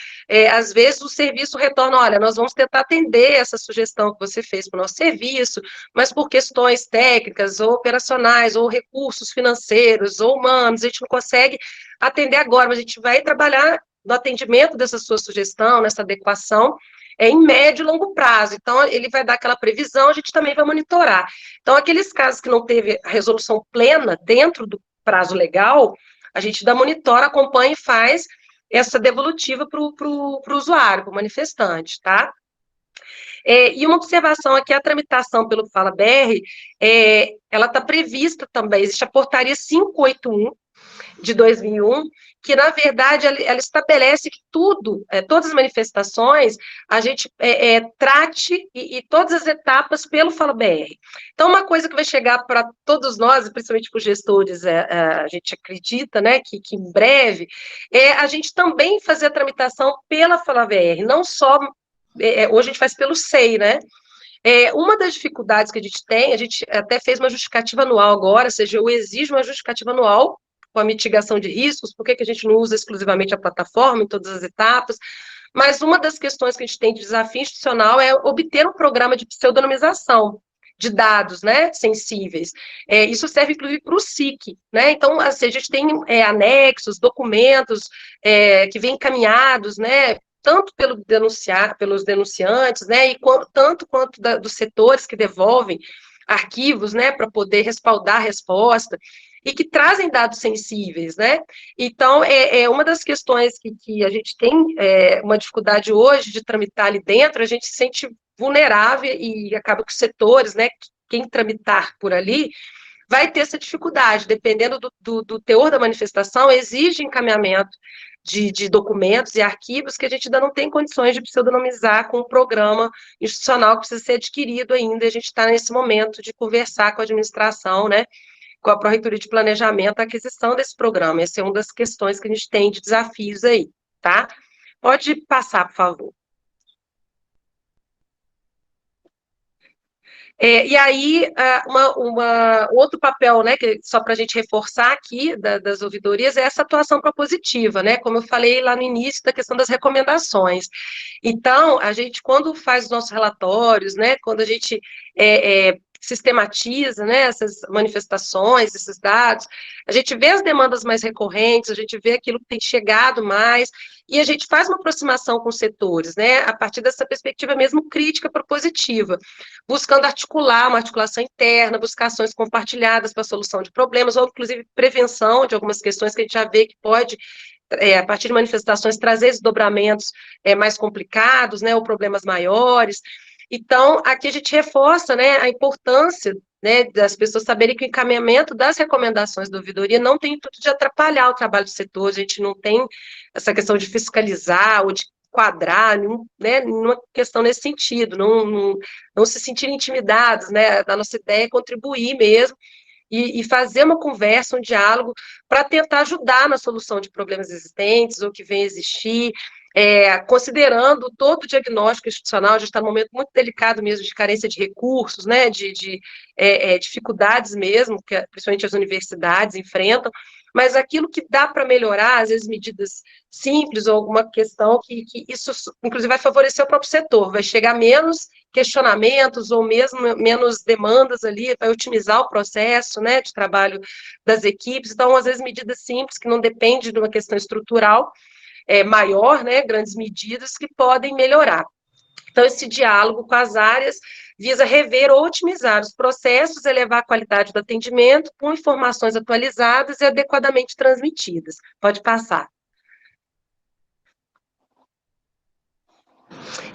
Às vezes o serviço retorna, olha, nós vamos tentar atender essa sugestão que você fez para o nosso serviço, mas por questões técnicas, ou operacionais, ou recursos financeiros, ou humanos, a gente não consegue atender agora, mas a gente vai trabalhar no atendimento dessa sua sugestão, nessa adequação, em médio e longo prazo. Então, ele vai dar aquela previsão, a gente também vai monitorar. Então, aqueles casos que não teve a resolução plena dentro do prazo legal, a gente dá monitora, acompanha e faz essa devolutiva para o usuário, para o manifestante, tá? E uma observação aqui, a tramitação pelo Fala BR, ela está prevista também, existe a portaria 581, de 2001, que, na verdade, ela estabelece que todas as manifestações, a gente trate e todas as etapas pelo Fala BR. Então, uma coisa que vai chegar para todos nós, principalmente para os gestores, a gente acredita, né, que em breve, a gente também fazer a tramitação pela Fala BR, não só, hoje a gente faz pelo SEI, né? Uma das dificuldades que a gente até fez uma justificativa anual agora, ou seja, eu exijo uma justificativa anual com a mitigação de riscos, por que a gente não usa exclusivamente a plataforma em todas as etapas, mas uma das questões que a gente tem de desafio institucional é obter um programa de pseudonimização de dados, né, sensíveis. Isso serve, inclusive, para o SIC, né, então, assim, a gente tem anexos, documentos que vêm encaminhados, né, tanto pelos denunciantes, né, e tanto quanto dos setores que devolvem arquivos, né, para poder respaldar a resposta, e que trazem dados sensíveis, né? Então, uma das questões que a gente tem uma dificuldade hoje de tramitar ali dentro, a gente se sente vulnerável e acaba que os setores, né, quem tramitar por ali, vai ter essa dificuldade, dependendo do teor da manifestação, exige encaminhamento de documentos e arquivos que a gente ainda não tem condições de pseudonimizar com um programa institucional que precisa ser adquirido ainda, e a gente está nesse momento de conversar com a administração, né, com a Pró-Reitoria de Planejamento, a aquisição desse programa. Essa é uma das questões que a gente tem de desafios aí, tá? Pode passar, por favor. E aí, outro papel, né, que só para a gente reforçar aqui, das ouvidorias, é essa atuação propositiva, né, como eu falei lá no início, da questão das recomendações. Então, a gente, quando faz os nossos relatórios, né, quando a gente sistematiza, né, essas manifestações, esses dados, a gente vê as demandas mais recorrentes, a gente vê aquilo que tem chegado mais, e a gente faz uma aproximação com os setores, né, a partir dessa perspectiva mesmo crítica propositiva, buscando articular uma articulação interna, buscar ações compartilhadas para a solução de problemas, ou inclusive prevenção de algumas questões que a gente já vê que pode, a partir de manifestações, trazer desdobramentos mais complicados, né, ou problemas maiores. Então, aqui a gente reforça, né, a importância, né, das pessoas saberem que o encaminhamento das recomendações da ouvidoria não tem intuito de atrapalhar o trabalho do setor, a gente não tem essa questão de fiscalizar ou de quadrar, né, nenhuma questão nesse sentido, não se sentirem intimidados, né, a nossa ideia é contribuir mesmo, e fazer uma conversa, um diálogo, para tentar ajudar na solução de problemas existentes, ou que vem a existir, considerando todo o diagnóstico institucional, a gente está num momento muito delicado mesmo, de carência de recursos, né, de dificuldades mesmo, que principalmente as universidades enfrentam, mas aquilo que dá para melhorar, às vezes medidas simples, ou alguma questão que isso, inclusive, vai favorecer o próprio setor, vai chegar menos questionamentos, ou mesmo menos demandas ali, vai otimizar o processo, né, de trabalho das equipes. Então, às vezes, medidas simples, que não dependem de uma questão estrutural, maior, né, grandes medidas que podem melhorar. Então, esse diálogo com as áreas visa rever ou otimizar os processos, elevar a qualidade do atendimento com informações atualizadas e adequadamente transmitidas. Pode passar.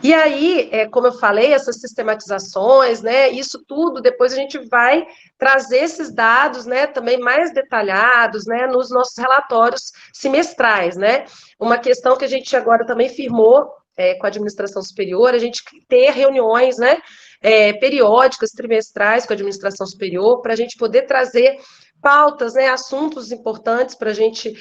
E aí, como eu falei, essas sistematizações, né, isso tudo, depois a gente vai trazer esses dados, né, também mais detalhados, né, nos nossos relatórios semestrais, né. Uma questão que a gente agora também firmou com a administração superior, a gente ter reuniões, né, periódicas, trimestrais com a administração superior, para a gente poder trazer pautas, né, assuntos importantes para a gente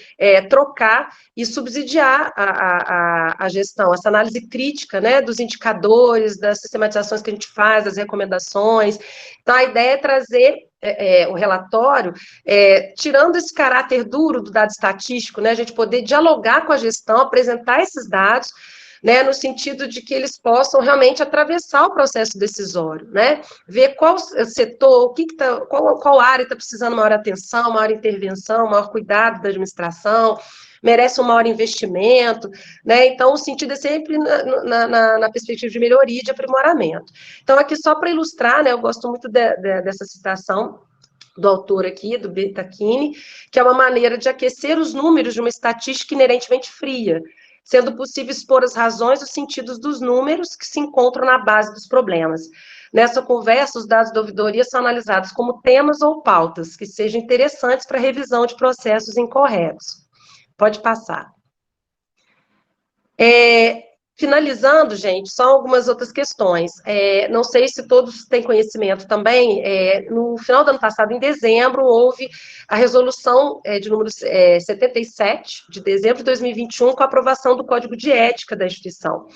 trocar e subsidiar a gestão, essa análise crítica, né, dos indicadores, das sistematizações que a gente faz, das recomendações. Então, a ideia é trazer o relatório, tirando esse caráter duro do dado estatístico, né, a gente poder dialogar com a gestão, apresentar esses dados, né, no sentido de que eles possam realmente atravessar o processo decisório, né, ver qual setor, qual área está precisando maior atenção, maior intervenção, maior cuidado da administração, merece um maior investimento, né, então o sentido é sempre na perspectiva de melhoria e de aprimoramento. Então, aqui só para ilustrar, né, eu gosto muito dessa citação do autor aqui, do Bertacchini, que é uma maneira de aquecer os números de uma estatística inerentemente fria, sendo possível expor as razões e os sentidos dos números que se encontram na base dos problemas. Nessa conversa, os dados da ouvidoria são analisados como temas ou pautas que sejam interessantes para a revisão de processos incorretos. Pode passar. Finalizando, gente, só algumas outras questões. Não sei se todos têm conhecimento também, no final do ano passado, em dezembro, houve a resolução de número 77, de dezembro de 2021, com a aprovação do Código de Ética da instituição.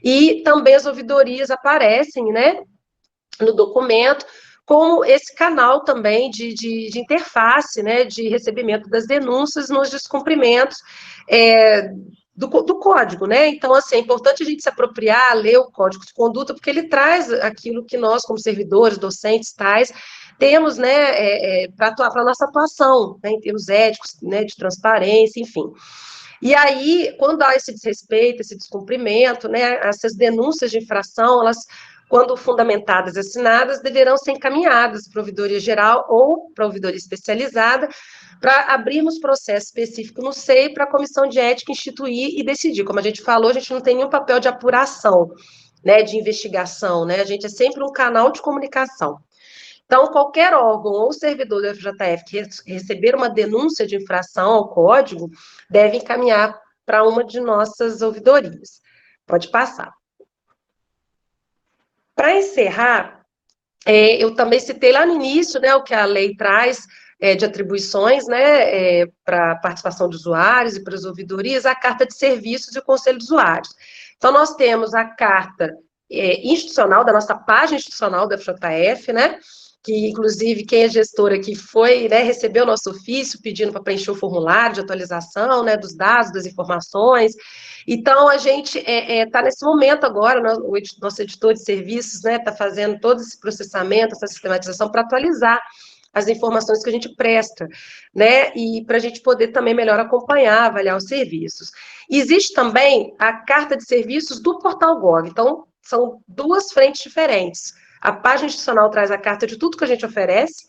E também as ouvidorias aparecem, né, no documento, como esse canal também de interface, né, de recebimento das denúncias nos descumprimentos do código, né? Então, assim, é importante a gente se apropriar, ler o código de conduta, porque ele traz aquilo que nós, como servidores, docentes, tais, temos, né, para a nossa atuação, né, em termos éticos, né, de transparência, enfim. E aí, quando há esse desrespeito, esse descumprimento, né, essas denúncias de infração, elas, quando fundamentadas e assinadas, deverão ser encaminhadas para a ouvidoria geral ou para a ouvidoria especializada, para abrirmos processo específico no SEI para a comissão de ética instituir e decidir. Como a gente falou, a gente não tem nenhum papel de apuração, né, de investigação, né, a gente é sempre um canal de comunicação. Então, qualquer órgão ou servidor do FJF que receber uma denúncia de infração ao código deve encaminhar para uma de nossas ouvidorias. Pode passar. Para encerrar, eu também citei lá no início, né, o que a lei traz de atribuições, né, para participação de usuários e para as ouvidorias, a carta de serviços e o conselho de usuários. Então, nós temos a carta institucional, da nossa página institucional da FJF, né, que, inclusive, quem é gestora aqui foi, né, recebeu o nosso ofício pedindo para preencher o formulário de atualização, né, dos dados, das informações. Então, a gente está nesse momento agora, o nosso editor de serviços, né, está fazendo todo esse processamento, essa sistematização para atualizar as informações que a gente presta, né, e para a gente poder também melhor acompanhar, avaliar os serviços. E existe também a carta de serviços do Portal Gov, então, são duas frentes diferentes. A página institucional traz a carta de tudo que a gente oferece,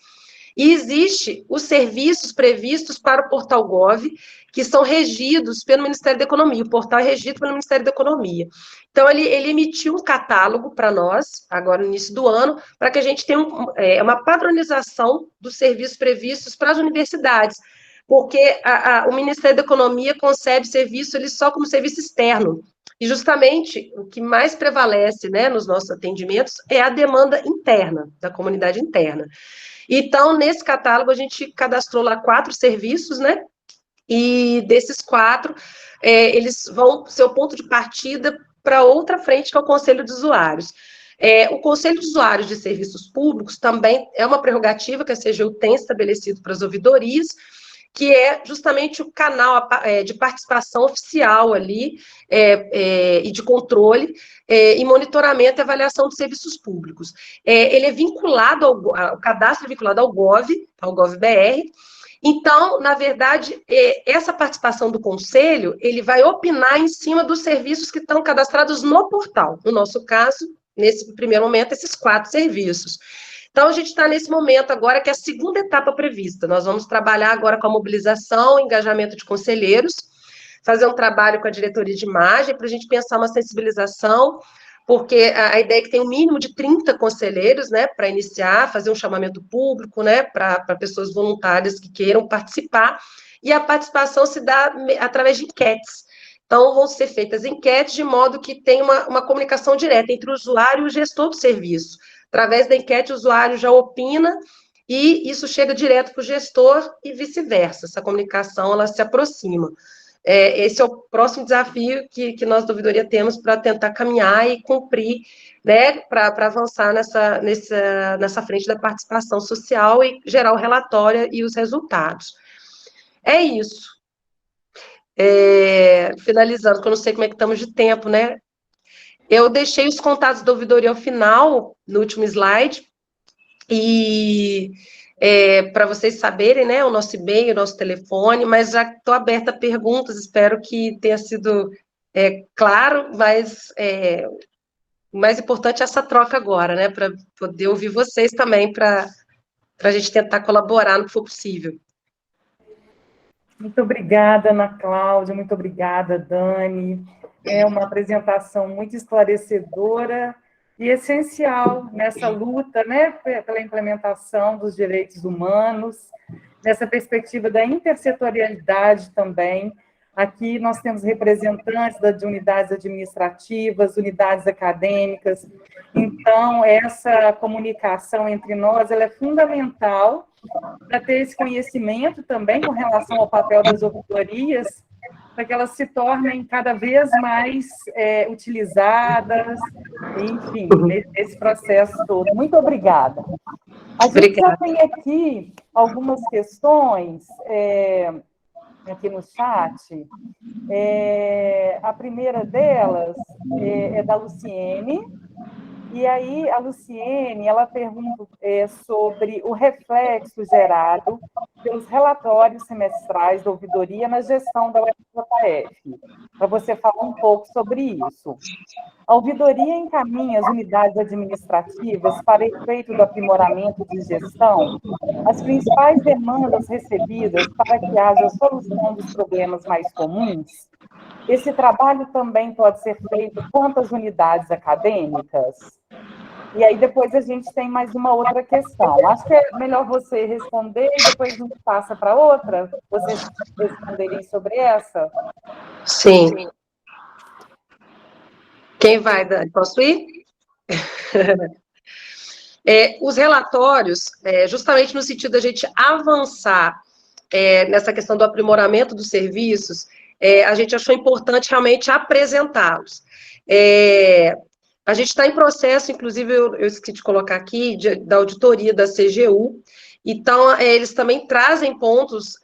e existe os serviços previstos para o Portal Gov, que são regidos pelo Ministério da Economia. O portal é regido pelo Ministério da Economia. Então, ele emitiu um catálogo para nós, agora no início do ano, para que a gente tenha uma padronização dos serviços previstos para as universidades, porque o Ministério da Economia concebe serviço ele só como serviço externo. E justamente o que mais prevalece, né, nos nossos atendimentos é a demanda interna, da comunidade interna. Então, nesse catálogo, a gente cadastrou lá 4 serviços, né? E desses 4, eles vão ser o ponto de partida para outra frente, que é o Conselho de Usuários. O Conselho de Usuários de Serviços Públicos também é uma prerrogativa que a CGU tem estabelecido para as ouvidorias, que é justamente o canal de participação oficial ali, e de controle, e monitoramento e avaliação dos serviços públicos. Ele é vinculado o cadastro é vinculado ao GovBR. Então, na verdade, essa participação do Conselho, ele vai opinar em cima dos serviços que estão cadastrados no portal. No nosso caso, nesse primeiro momento, esses 4 serviços. Então, a gente está nesse momento agora, que é a segunda etapa prevista. Nós vamos trabalhar agora com a mobilização, engajamento de conselheiros, fazer um trabalho com a diretoria de imagem, para a gente pensar uma sensibilização, porque a ideia é que tem um mínimo de 30 conselheiros, né, para iniciar, fazer um chamamento público, né, para pessoas voluntárias que queiram participar, e a participação se dá através de enquetes. Então, vão ser feitas enquetes de modo que tenha uma comunicação direta entre o usuário e o gestor do serviço. Através da enquete, o usuário já opina e isso chega direto para o gestor e vice-versa, essa comunicação ela se aproxima. Esse é o próximo desafio que nós da ouvidoria temos para tentar caminhar e cumprir, né, para avançar nessa frente da participação social e gerar o relatório e os resultados. É isso. Finalizando, porque eu não sei como é que estamos de tempo, né? Eu deixei os contatos da ouvidoria ao final, no último slide, e para vocês saberem, né, o nosso e-mail, o nosso telefone, mas já estou aberta a perguntas, espero que tenha sido claro, mas o mais importante é essa troca agora, né, para poder ouvir vocês também, para a gente tentar colaborar no que for possível. Muito obrigada, Ana Cláudia, muito obrigada, Dani. É uma apresentação muito esclarecedora e essencial nessa luta, né, pela implementação dos direitos humanos, nessa perspectiva da intersetorialidade também. Aqui nós temos representantes de unidades administrativas, unidades acadêmicas, então essa comunicação entre nós ela é fundamental para ter esse conhecimento também com relação ao papel das ouvidorias, para que elas se tornem cada vez mais utilizadas, enfim, nesse processo todo. Muito obrigada. A gente já tem aqui algumas questões aqui no chat. A primeira delas é da Luciene, e aí a Luciene, ela pergunta sobre o reflexo gerado pelos relatórios semestrais da ouvidoria na gestão da UFJF, para você falar um pouco sobre isso. A ouvidoria encaminha as unidades administrativas para efeito do aprimoramento de gestão as principais demandas recebidas para que haja solução dos problemas mais comuns. Esse trabalho também pode ser feito quanto às unidades acadêmicas? E aí depois a gente tem mais uma outra questão. Acho que é melhor você responder e depois a gente passa para outra, vocês responderem sobre essa? Sim. Quem vai, Dani? Posso ir? Os relatórios, justamente no sentido da gente avançar nessa questão do aprimoramento dos serviços, a gente achou importante realmente apresentá-los. A gente está em processo, inclusive, eu esqueci de colocar aqui, da auditoria da CGU, então, eles também trazem pontos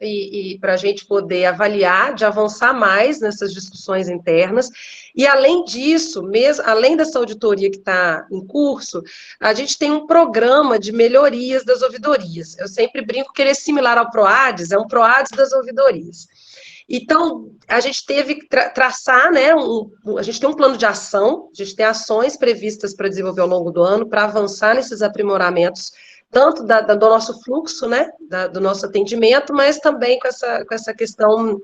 para a gente poder avaliar, de avançar mais nessas discussões internas, e além disso, além dessa auditoria que está em curso, a gente tem um programa de melhorias das ouvidorias. Eu sempre brinco que ele é similar ao PROADES, é um PROADES das ouvidorias. Então, a gente teve que traçar, né, a gente tem um plano de ação, a gente tem ações previstas para desenvolver ao longo do ano, para avançar nesses aprimoramentos, tanto do nosso fluxo, né, do nosso atendimento, mas também com essa questão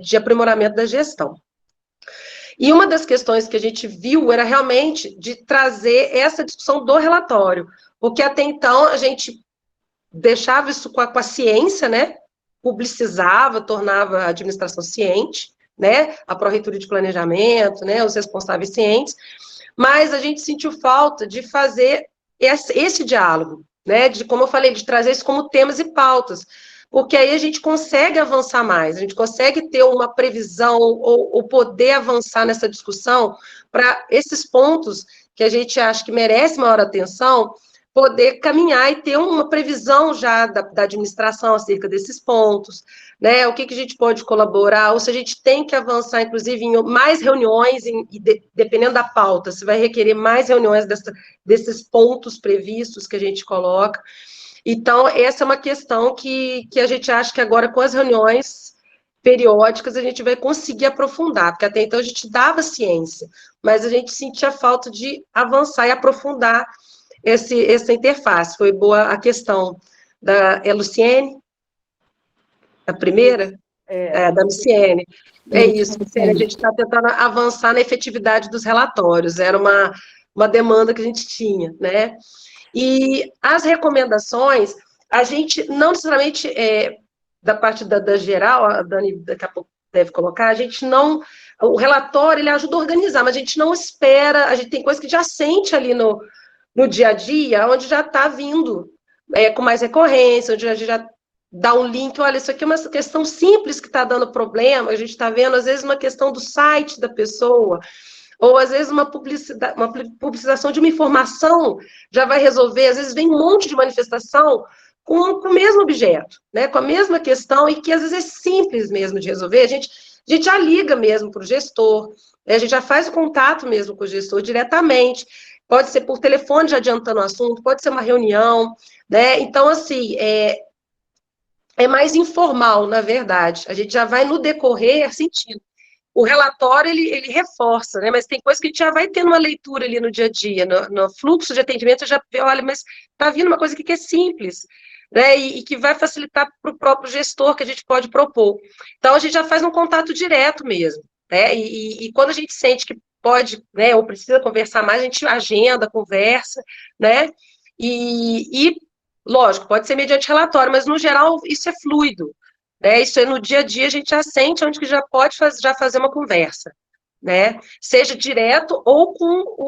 de aprimoramento da gestão. E uma das questões que a gente viu era realmente de trazer essa discussão do relatório, porque até então a gente deixava isso com a ciência, né, publicizava, tornava a administração ciente, né, a Pró-Reitoria de Planejamento, né, os responsáveis cientes, mas a gente sentiu falta de fazer esse diálogo, né, como eu falei, de trazer isso como temas e pautas, porque aí a gente consegue avançar mais, a gente consegue ter uma previsão ou poder avançar nessa discussão para esses pontos que a gente acha que merece maior atenção, poder caminhar e ter uma previsão já da administração acerca desses pontos, né, o que a gente pode colaborar, ou se a gente tem que avançar, inclusive, em mais reuniões, dependendo da pauta, se vai requerer mais reuniões desses pontos previstos que a gente coloca. Então, essa é uma questão que a gente acha que agora, com as reuniões periódicas, a gente vai conseguir aprofundar, porque até então a gente dava ciência, mas a gente sentia falta de avançar e aprofundar essa interface. Foi boa a questão da Luciene, a primeira? Da Luciene. É isso, Luciene, a gente está tentando avançar na efetividade dos relatórios, era uma demanda que a gente tinha, né? E as recomendações, a gente não necessariamente, da parte da geral, a Dani daqui a pouco deve colocar, a gente não, o relatório, ele ajuda a organizar, mas a gente não espera, a gente tem coisa que já sente ali no dia a dia, onde já está vindo com mais recorrência, onde a gente já dá um link, olha, isso aqui é uma questão simples que está dando problema, a gente está vendo, às vezes, uma questão do site da pessoa, ou às vezes uma publicização de uma informação já vai resolver, às vezes vem um monte de manifestação com o mesmo objeto, né, com a mesma questão, e que às vezes é simples mesmo de resolver, a gente já liga mesmo para o gestor, né, a gente já faz o contato mesmo com o gestor diretamente, pode ser por telefone já adiantando o assunto, pode ser uma reunião, né, então assim, é mais informal, na verdade, a gente já vai no decorrer sentindo. O relatório, ele reforça, né? Mas tem coisa que a gente já vai tendo uma leitura ali no dia a dia, no fluxo de atendimento, você já vê, olha, mas está vindo uma coisa aqui que é simples, né? E que vai facilitar para o próprio gestor que a gente pode propor. Então, a gente já faz um contato direto mesmo, né? E quando a gente sente que pode, né, ou precisa conversar mais, a gente agenda, conversa, né? E lógico, pode ser mediante relatório, mas, no geral, isso é fluido. Isso aí no dia a dia a gente já sente onde que já pode já fazer uma conversa, né? Seja direto ou com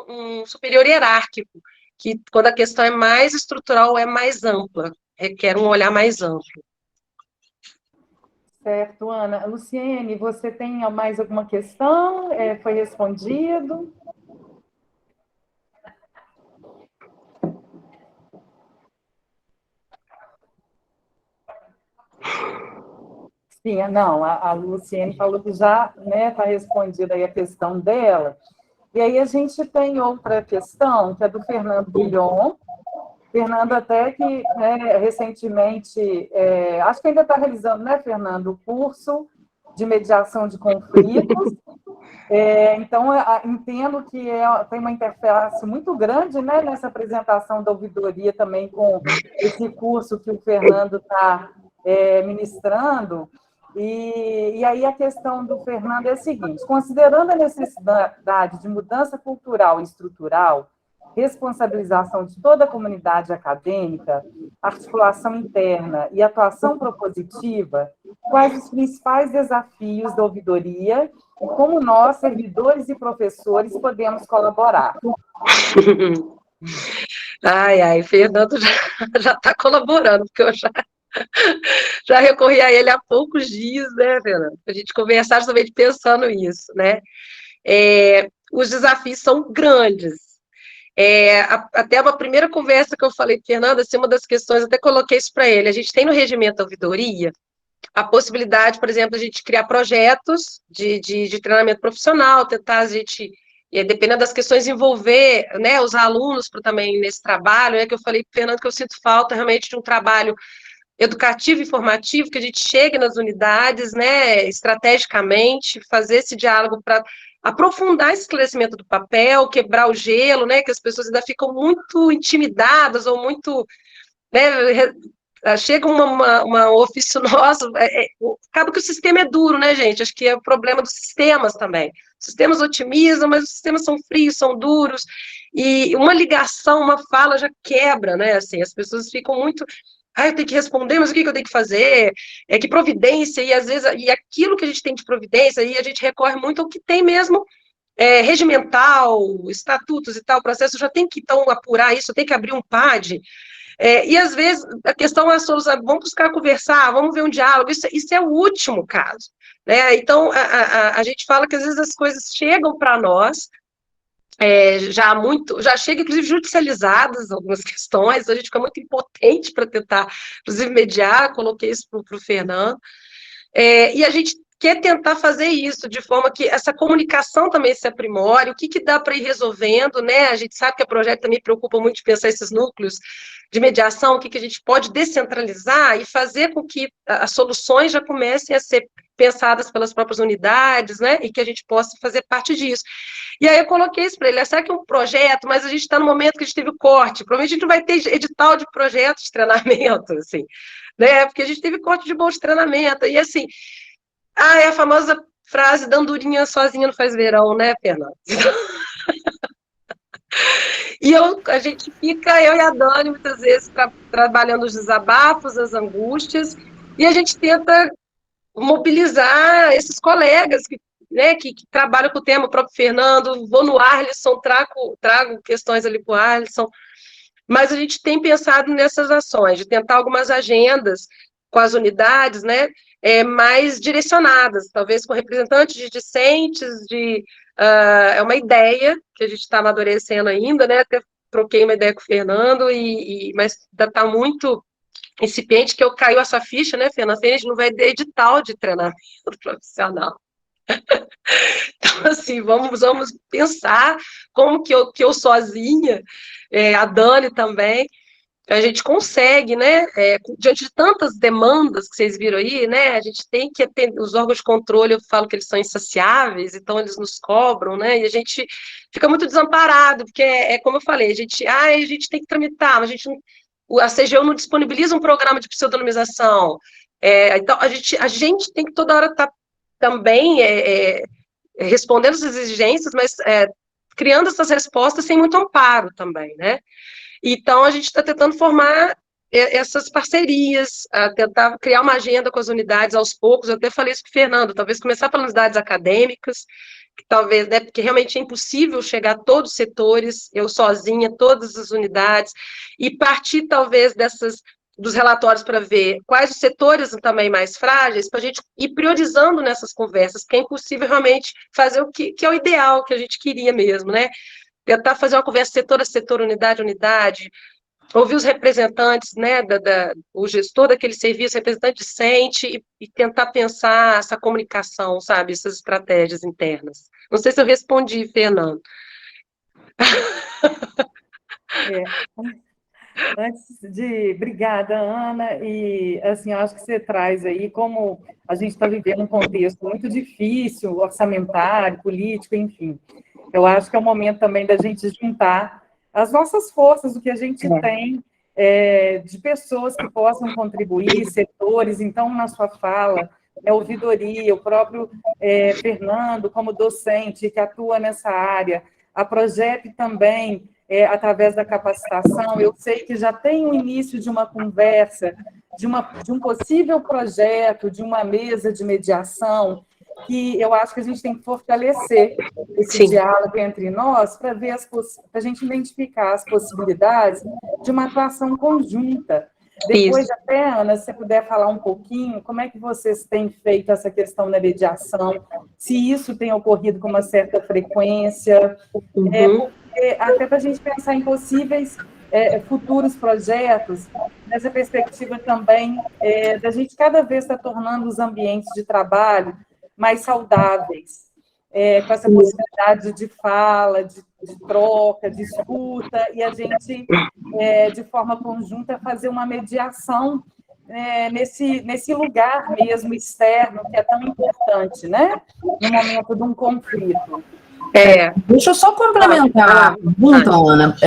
um superior hierárquico, que quando a questão é mais estrutural, é mais ampla, requer um olhar mais amplo. Certo, Ana. Luciene, você tem mais alguma questão? Foi respondido? Sim, não, a Luciene falou que já está respondida aí a questão dela. E aí a gente tem outra questão, que é do Fernando Guilhom. Fernando até que, né, recentemente, acho que ainda está realizando, né, Fernando, o curso de mediação de conflitos. Então, entendo que tem uma interface muito grande, né, nessa apresentação da ouvidoria também com esse curso que o Fernando está ministrando. E aí a questão do Fernando é a seguinte: considerando a necessidade de mudança cultural e estrutural, responsabilização de toda a comunidade acadêmica, articulação interna e atuação propositiva, quais os principais desafios da ouvidoria e como nós, servidores e professores, podemos colaborar? Ai, Fernando já está colaborando, porque eu já recorri a ele há poucos dias, né, Fernando? A gente conversar justamente pensando nisso, né? Os desafios são grandes. Até uma primeira conversa que eu falei com o Fernando, assim, uma das questões, até coloquei isso para ele, a gente tem no regimento da ouvidoria a possibilidade, por exemplo, de a gente criar projetos de treinamento profissional, tentar a gente, dependendo das questões, envolver, né, os alunos também nesse trabalho, né, que eu falei para o Fernando que eu sinto falta realmente de um trabalho educativo e formativo, que a gente chegue nas unidades, né, estrategicamente, fazer esse diálogo para aprofundar esse esclarecimento do papel, quebrar o gelo, né, que as pessoas ainda ficam muito intimidadas ou muito, né, chega uma ofício nosso, acaba que o sistema é duro, né, gente? Acho que é o problema dos sistemas também. Os sistemas otimizam, mas os sistemas são frios, são duros, e uma ligação, uma fala já quebra, né, assim, as pessoas ficam muito... eu tenho que responder, mas o que eu tenho que fazer? Que providência, e às vezes, e aquilo que a gente tem de providência, e a gente recorre muito ao que tem mesmo, regimental, estatutos e tal, o processo já tem que, então, apurar isso, tem que abrir um PAD, e às vezes a questão é a solução, vamos buscar conversar, vamos ver um diálogo, isso é o último caso, né? Então, a gente fala que às vezes as coisas chegam para nós, já chega, inclusive, judicializadas algumas questões, a gente fica muito impotente para tentar, inclusive, mediar, coloquei isso para o Fernando, e a gente quer tentar fazer isso, de forma que essa comunicação também se aprimore, o que dá para ir resolvendo, né? A gente sabe que a Projeto também preocupa muito de pensar esses núcleos de mediação, o que a gente pode descentralizar e fazer com que as soluções já comecem a ser pensadas pelas próprias unidades, né, e que a gente possa fazer parte disso. E aí eu coloquei isso para ele, será que é um projeto, mas a gente está no momento que a gente teve o corte, provavelmente a gente não vai ter edital de projetos de treinamento, assim, né, porque a gente teve corte de bolsa de treinamento, e assim, é a famosa frase, dandurinha sozinha não faz verão, né, Fernanda? E a gente fica, eu e a Dani, muitas vezes, trabalhando os desabafos, as angústias, e a gente tenta mobilizar esses colegas né, que trabalham com o tema, o próprio Fernando, vou no Arlisson, trago questões ali para o Arlisson, mas a gente tem pensado nessas ações, de tentar algumas agendas com as unidades, né, mais direcionadas, talvez com representantes de discentes, é uma ideia que a gente está amadurecendo ainda, né, até troquei uma ideia com o Fernando, mas ainda está muito incipiente, que caiu essa ficha, né, Fernando, a gente não vai ter edital de treinamento profissional. Então, assim, vamos pensar como que eu sozinha, a Dani também, a gente consegue, né, diante de tantas demandas que vocês viram aí, né, a gente tem que ter, os órgãos de controle, eu falo que eles são insaciáveis, então eles nos cobram, né, e a gente fica muito desamparado, porque como eu falei, a gente tem que tramitar, mas a CGU não disponibiliza um programa de pseudonimização, então a gente tem que toda hora estar também respondendo essas exigências, mas criando essas respostas sem muito amparo também, né? Então, a gente está tentando formar essas parcerias, tentar criar uma agenda com as unidades aos poucos. Eu até falei isso com o Fernando, talvez começar pelas unidades acadêmicas, que talvez, né, porque realmente é impossível chegar a todos os setores, eu sozinha, todas as unidades, e partir talvez dos relatórios para ver quais os setores também mais frágeis, para a gente ir priorizando nessas conversas, porque é impossível realmente fazer o que é o ideal, que a gente queria mesmo, né? Tentar fazer uma conversa setor a setor, unidade a unidade, ouvir os representantes, né, o gestor daquele serviço, representante discente, e tentar pensar essa comunicação, sabe, essas estratégias internas. Não sei se eu respondi, Fernando. Obrigada, Ana, e assim, eu acho que você traz aí, como a gente está vivendo um contexto muito difícil, orçamentário, político, enfim, eu acho que é o momento também da gente juntar as nossas forças, o que a gente tem de pessoas que possam contribuir, setores. Então, na sua fala, ouvidoria, o próprio Fernando, como docente que atua nessa área, a Progep também, através da capacitação, eu sei que já tem o início de uma conversa, de um possível projeto, de uma mesa de mediação, que eu acho que a gente tem que fortalecer esse diálogo entre nós para ver para a gente identificar as possibilidades de uma atuação conjunta. Depois, até, Ana, se você puder falar um pouquinho, como é que vocês têm feito essa questão da mediação, se isso tem ocorrido com uma certa frequência, até para a gente pensar em possíveis futuros projetos, nessa perspectiva também da gente cada vez estar tornando os ambientes de trabalho mais saudáveis, com essa possibilidade de fala, de troca, de escuta, e a gente, de forma conjunta, fazer uma mediação nesse lugar mesmo externo, que é tão importante, né? No momento de um conflito. Deixa eu só complementar a pergunta, Ana,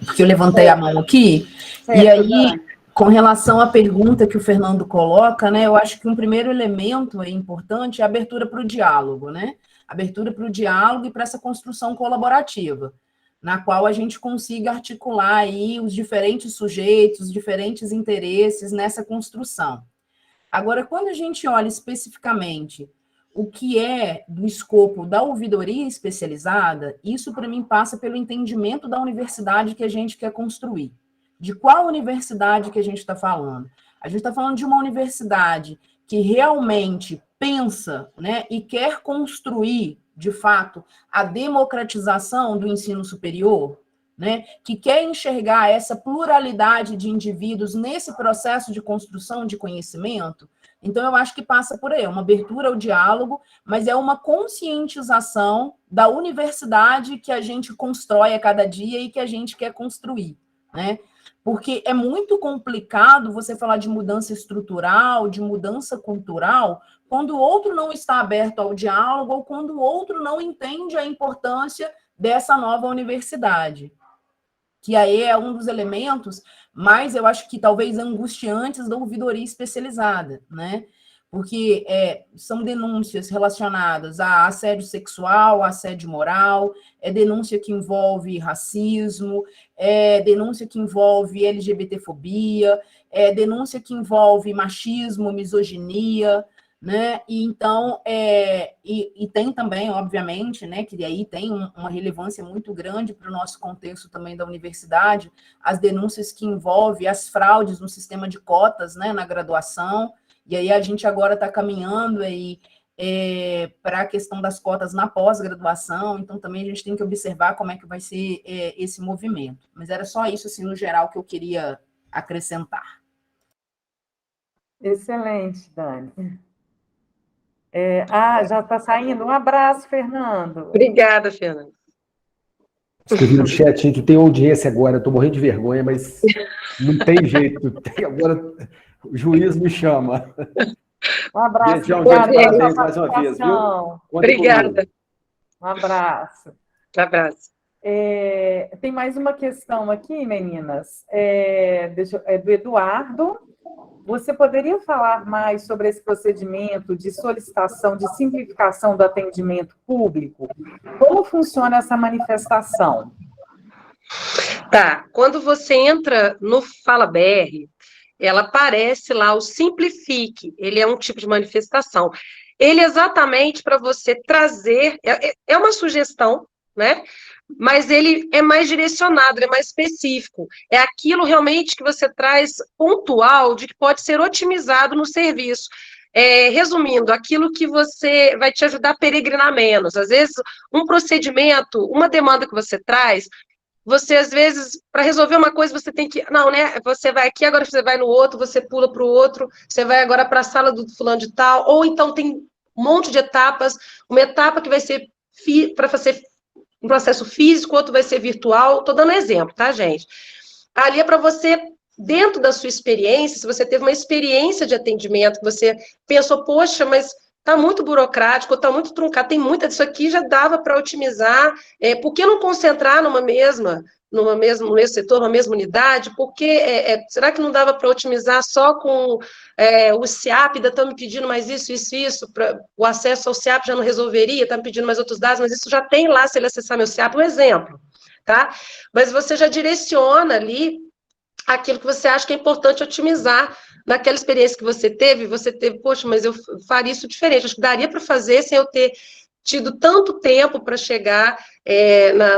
porque eu levantei a mão aqui, e aí, com relação à pergunta que o Fernando coloca, né, eu acho que um primeiro elemento importante é a abertura para o diálogo, né? Abertura para o diálogo e para essa construção colaborativa, na qual a gente consiga articular aí os diferentes sujeitos, os diferentes interesses nessa construção. Agora, quando a gente olha especificamente o que é do escopo da ouvidoria especializada, isso para mim passa pelo entendimento da universidade que a gente quer construir. De qual universidade que a gente está falando? A gente está falando de uma universidade que realmente pensa, né, e quer construir, de fato, a democratização do ensino superior, né, que quer enxergar essa pluralidade de indivíduos nesse processo de construção de conhecimento. Então, eu acho que passa por aí, uma abertura ao diálogo, mas é uma conscientização da universidade que a gente constrói a cada dia e que a gente quer construir, né? Porque é muito complicado você falar de mudança estrutural, de mudança cultural, quando o outro não está aberto ao diálogo ou quando o outro não entende a importância dessa nova universidade. Que aí é um dos elementos mais, eu acho que talvez angustiantes da ouvidoria especializada, né? Porque são denúncias relacionadas a assédio sexual, assédio moral, denúncia que envolve racismo, denúncia que envolve LGBTfobia, denúncia que envolve machismo, misoginia, né? E então, e tem também, obviamente, né, que aí tem uma relevância muito grande para o nosso contexto também da universidade, as denúncias que envolvem as fraudes no sistema de cotas, né, na graduação, e aí a gente agora está caminhando aí para a questão das cotas na pós-graduação, então também a gente tem que observar como é que vai ser esse movimento. Mas era só isso, assim, no geral, que eu queria acrescentar. Excelente, Dani. Já está saindo. Um abraço, Fernando. Obrigada, Fernanda. Escrevi no chat que tem audiência agora, estou morrendo de vergonha, mas não tem jeito. Agora o juiz me chama. Um abraço. Gente, parabéns mais uma vez, viu? Obrigada. Um abraço. Um abraço. Tem mais uma questão aqui, meninas. Do Eduardo. Você poderia falar mais sobre esse procedimento de solicitação de simplificação do atendimento público? Como funciona essa manifestação? Tá, quando você entra no Fala BR, ela aparece lá o Simplifique, ele é um tipo de manifestação. Ele é exatamente para você trazer, é uma sugestão, né? Mas ele é mais direcionado, ele é mais específico. É aquilo realmente que você traz pontual de que pode ser otimizado no serviço. Resumindo, aquilo que você vai te ajudar a peregrinar menos. Às vezes, um procedimento, uma demanda que você traz, você, às vezes, para resolver uma coisa, você tem que... Não, né? Você vai aqui, agora você vai no outro, você pula para o outro, você vai agora para a sala do fulano de tal, ou então tem um monte de etapas, uma etapa que vai ser para fazer um processo físico, outro vai ser virtual. Estou dando exemplo, tá, gente? Ali é para você, dentro da sua experiência, se você teve uma experiência de atendimento, que você pensou, poxa, mas está muito burocrático, está muito truncado, tem muita disso aqui, já dava para otimizar, por que não concentrar no mesmo setor, numa mesma unidade? Porque será que não dava para otimizar só com o SIAP? Ainda estão me pedindo mais isso, o acesso ao SIAP já não resolveria, está me pedindo mais outros dados, mas isso já tem lá, se ele acessar meu SIAP, um exemplo, tá? Mas você já direciona ali aquilo que você acha que é importante otimizar naquela experiência que você teve, poxa, mas eu faria isso diferente, acho que daria para fazer sem eu ter tido tanto tempo para chegar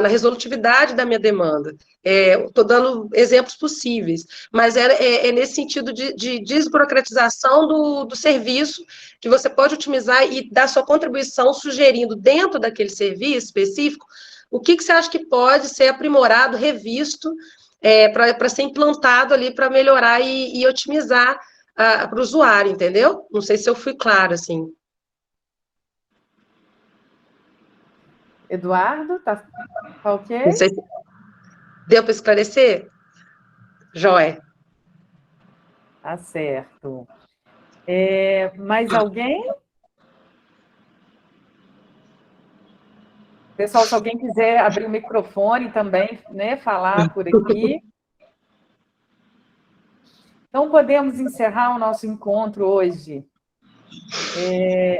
na resolutividade da minha demanda. Estou dando exemplos possíveis, mas é nesse sentido de desburocratização do serviço, que você pode otimizar e dar sua contribuição sugerindo dentro daquele serviço específico o que você acha que pode ser aprimorado, revisto, para ser implantado ali para melhorar e otimizar para o usuário, entendeu? Não sei se eu fui clara, assim. Eduardo, tá ok? Não sei se deu para esclarecer? Joia. Tá certo. Mais alguém? Pessoal, se alguém quiser abrir o microfone também, né, falar por aqui. Então, podemos encerrar o nosso encontro hoje.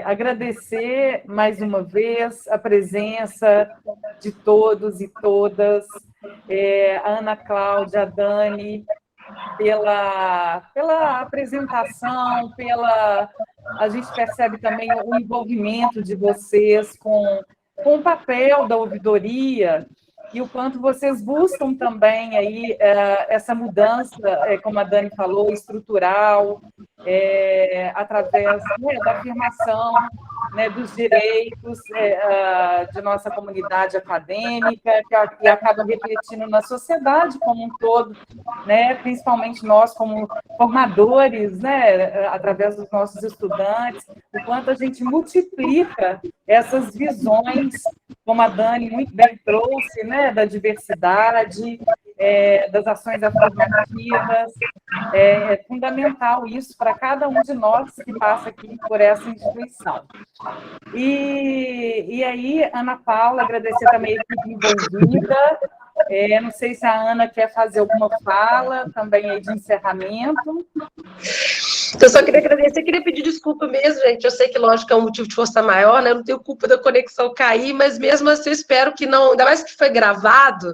Agradecer mais uma vez a presença de todos e todas, a Ana Cláudia, a Dani, pela apresentação, a gente percebe também o envolvimento de vocês com o papel da ouvidoria e o quanto vocês buscam também aí essa mudança, como a Dani falou, estrutural, através da afirmação, né, dos direitos de nossa comunidade acadêmica, que acaba refletindo na sociedade como um todo, né, principalmente nós como formadores, né, através dos nossos estudantes, o quanto a gente multiplica essas visões, como a Dani muito bem trouxe, né, da diversidade, das ações afirmativas. É fundamental isso para cada um de nós que passa aqui por essa instituição. E aí, Ana Paula, agradecer também a equipe envolvida. Não sei se a Ana quer fazer alguma fala também aí de encerramento. Eu só queria agradecer, queria pedir desculpa mesmo, gente. Eu sei que, lógico, é um motivo de força maior, né? Eu não tenho culpa da conexão cair, mas mesmo assim eu espero que não, ainda mais que foi gravado,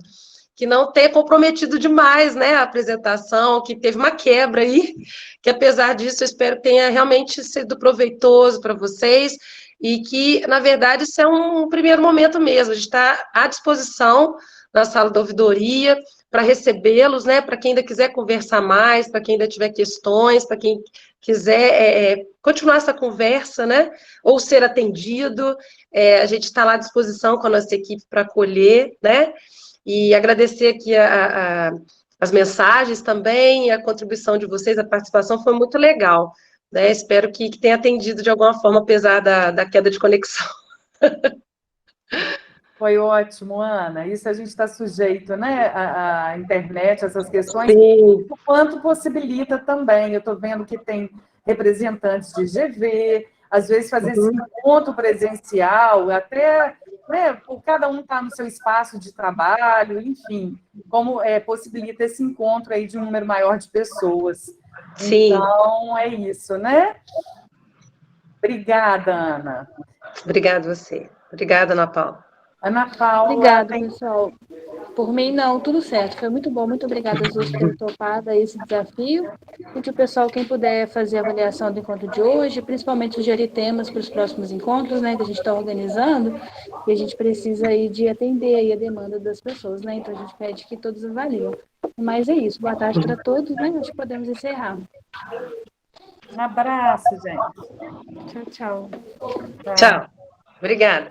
que não tenha comprometido demais, né, a apresentação, que teve uma quebra aí, que apesar disso eu espero que tenha realmente sido proveitoso para vocês e que, na verdade, isso é um primeiro momento mesmo, a gente está à disposição na sala da ouvidoria para recebê-los, né, para quem ainda quiser conversar mais, para quem ainda tiver questões, para quem quiser continuar essa conversa, né, ou ser atendido, a gente está lá à disposição com a nossa equipe para acolher, né, e agradecer aqui as mensagens também, a contribuição de vocês, a participação foi muito legal, né? Espero que tenha atendido de alguma forma, apesar da queda de conexão. Foi ótimo, Ana. Isso a gente está sujeito, né? À internet, essas questões, Sim. o quanto possibilita também. Eu estou vendo que tem representantes de GV, às vezes fazer esse encontro presencial, até, né, por cada um estar no seu espaço de trabalho, enfim, como possibilita esse encontro aí de um número maior de pessoas. Sim. Então, é isso, né? Obrigada, Ana. Obrigada a você. Obrigada, Ana Paula. Ana Paula. Obrigada, pessoal. Por mim, não, tudo certo. Foi muito bom. Muito obrigada às duas por terem topado esse desafio. E que o pessoal, quem puder fazer a avaliação do encontro de hoje, principalmente sugerir temas para os próximos encontros, né, que a gente está organizando, e a gente precisa aí de atender aí a demanda das pessoas, né? Então a gente pede que todos avaliem. Mas é isso. Boa tarde para todos, né? Acho que podemos encerrar. Um abraço, gente. Tchau, tchau. Tchau. Obrigada.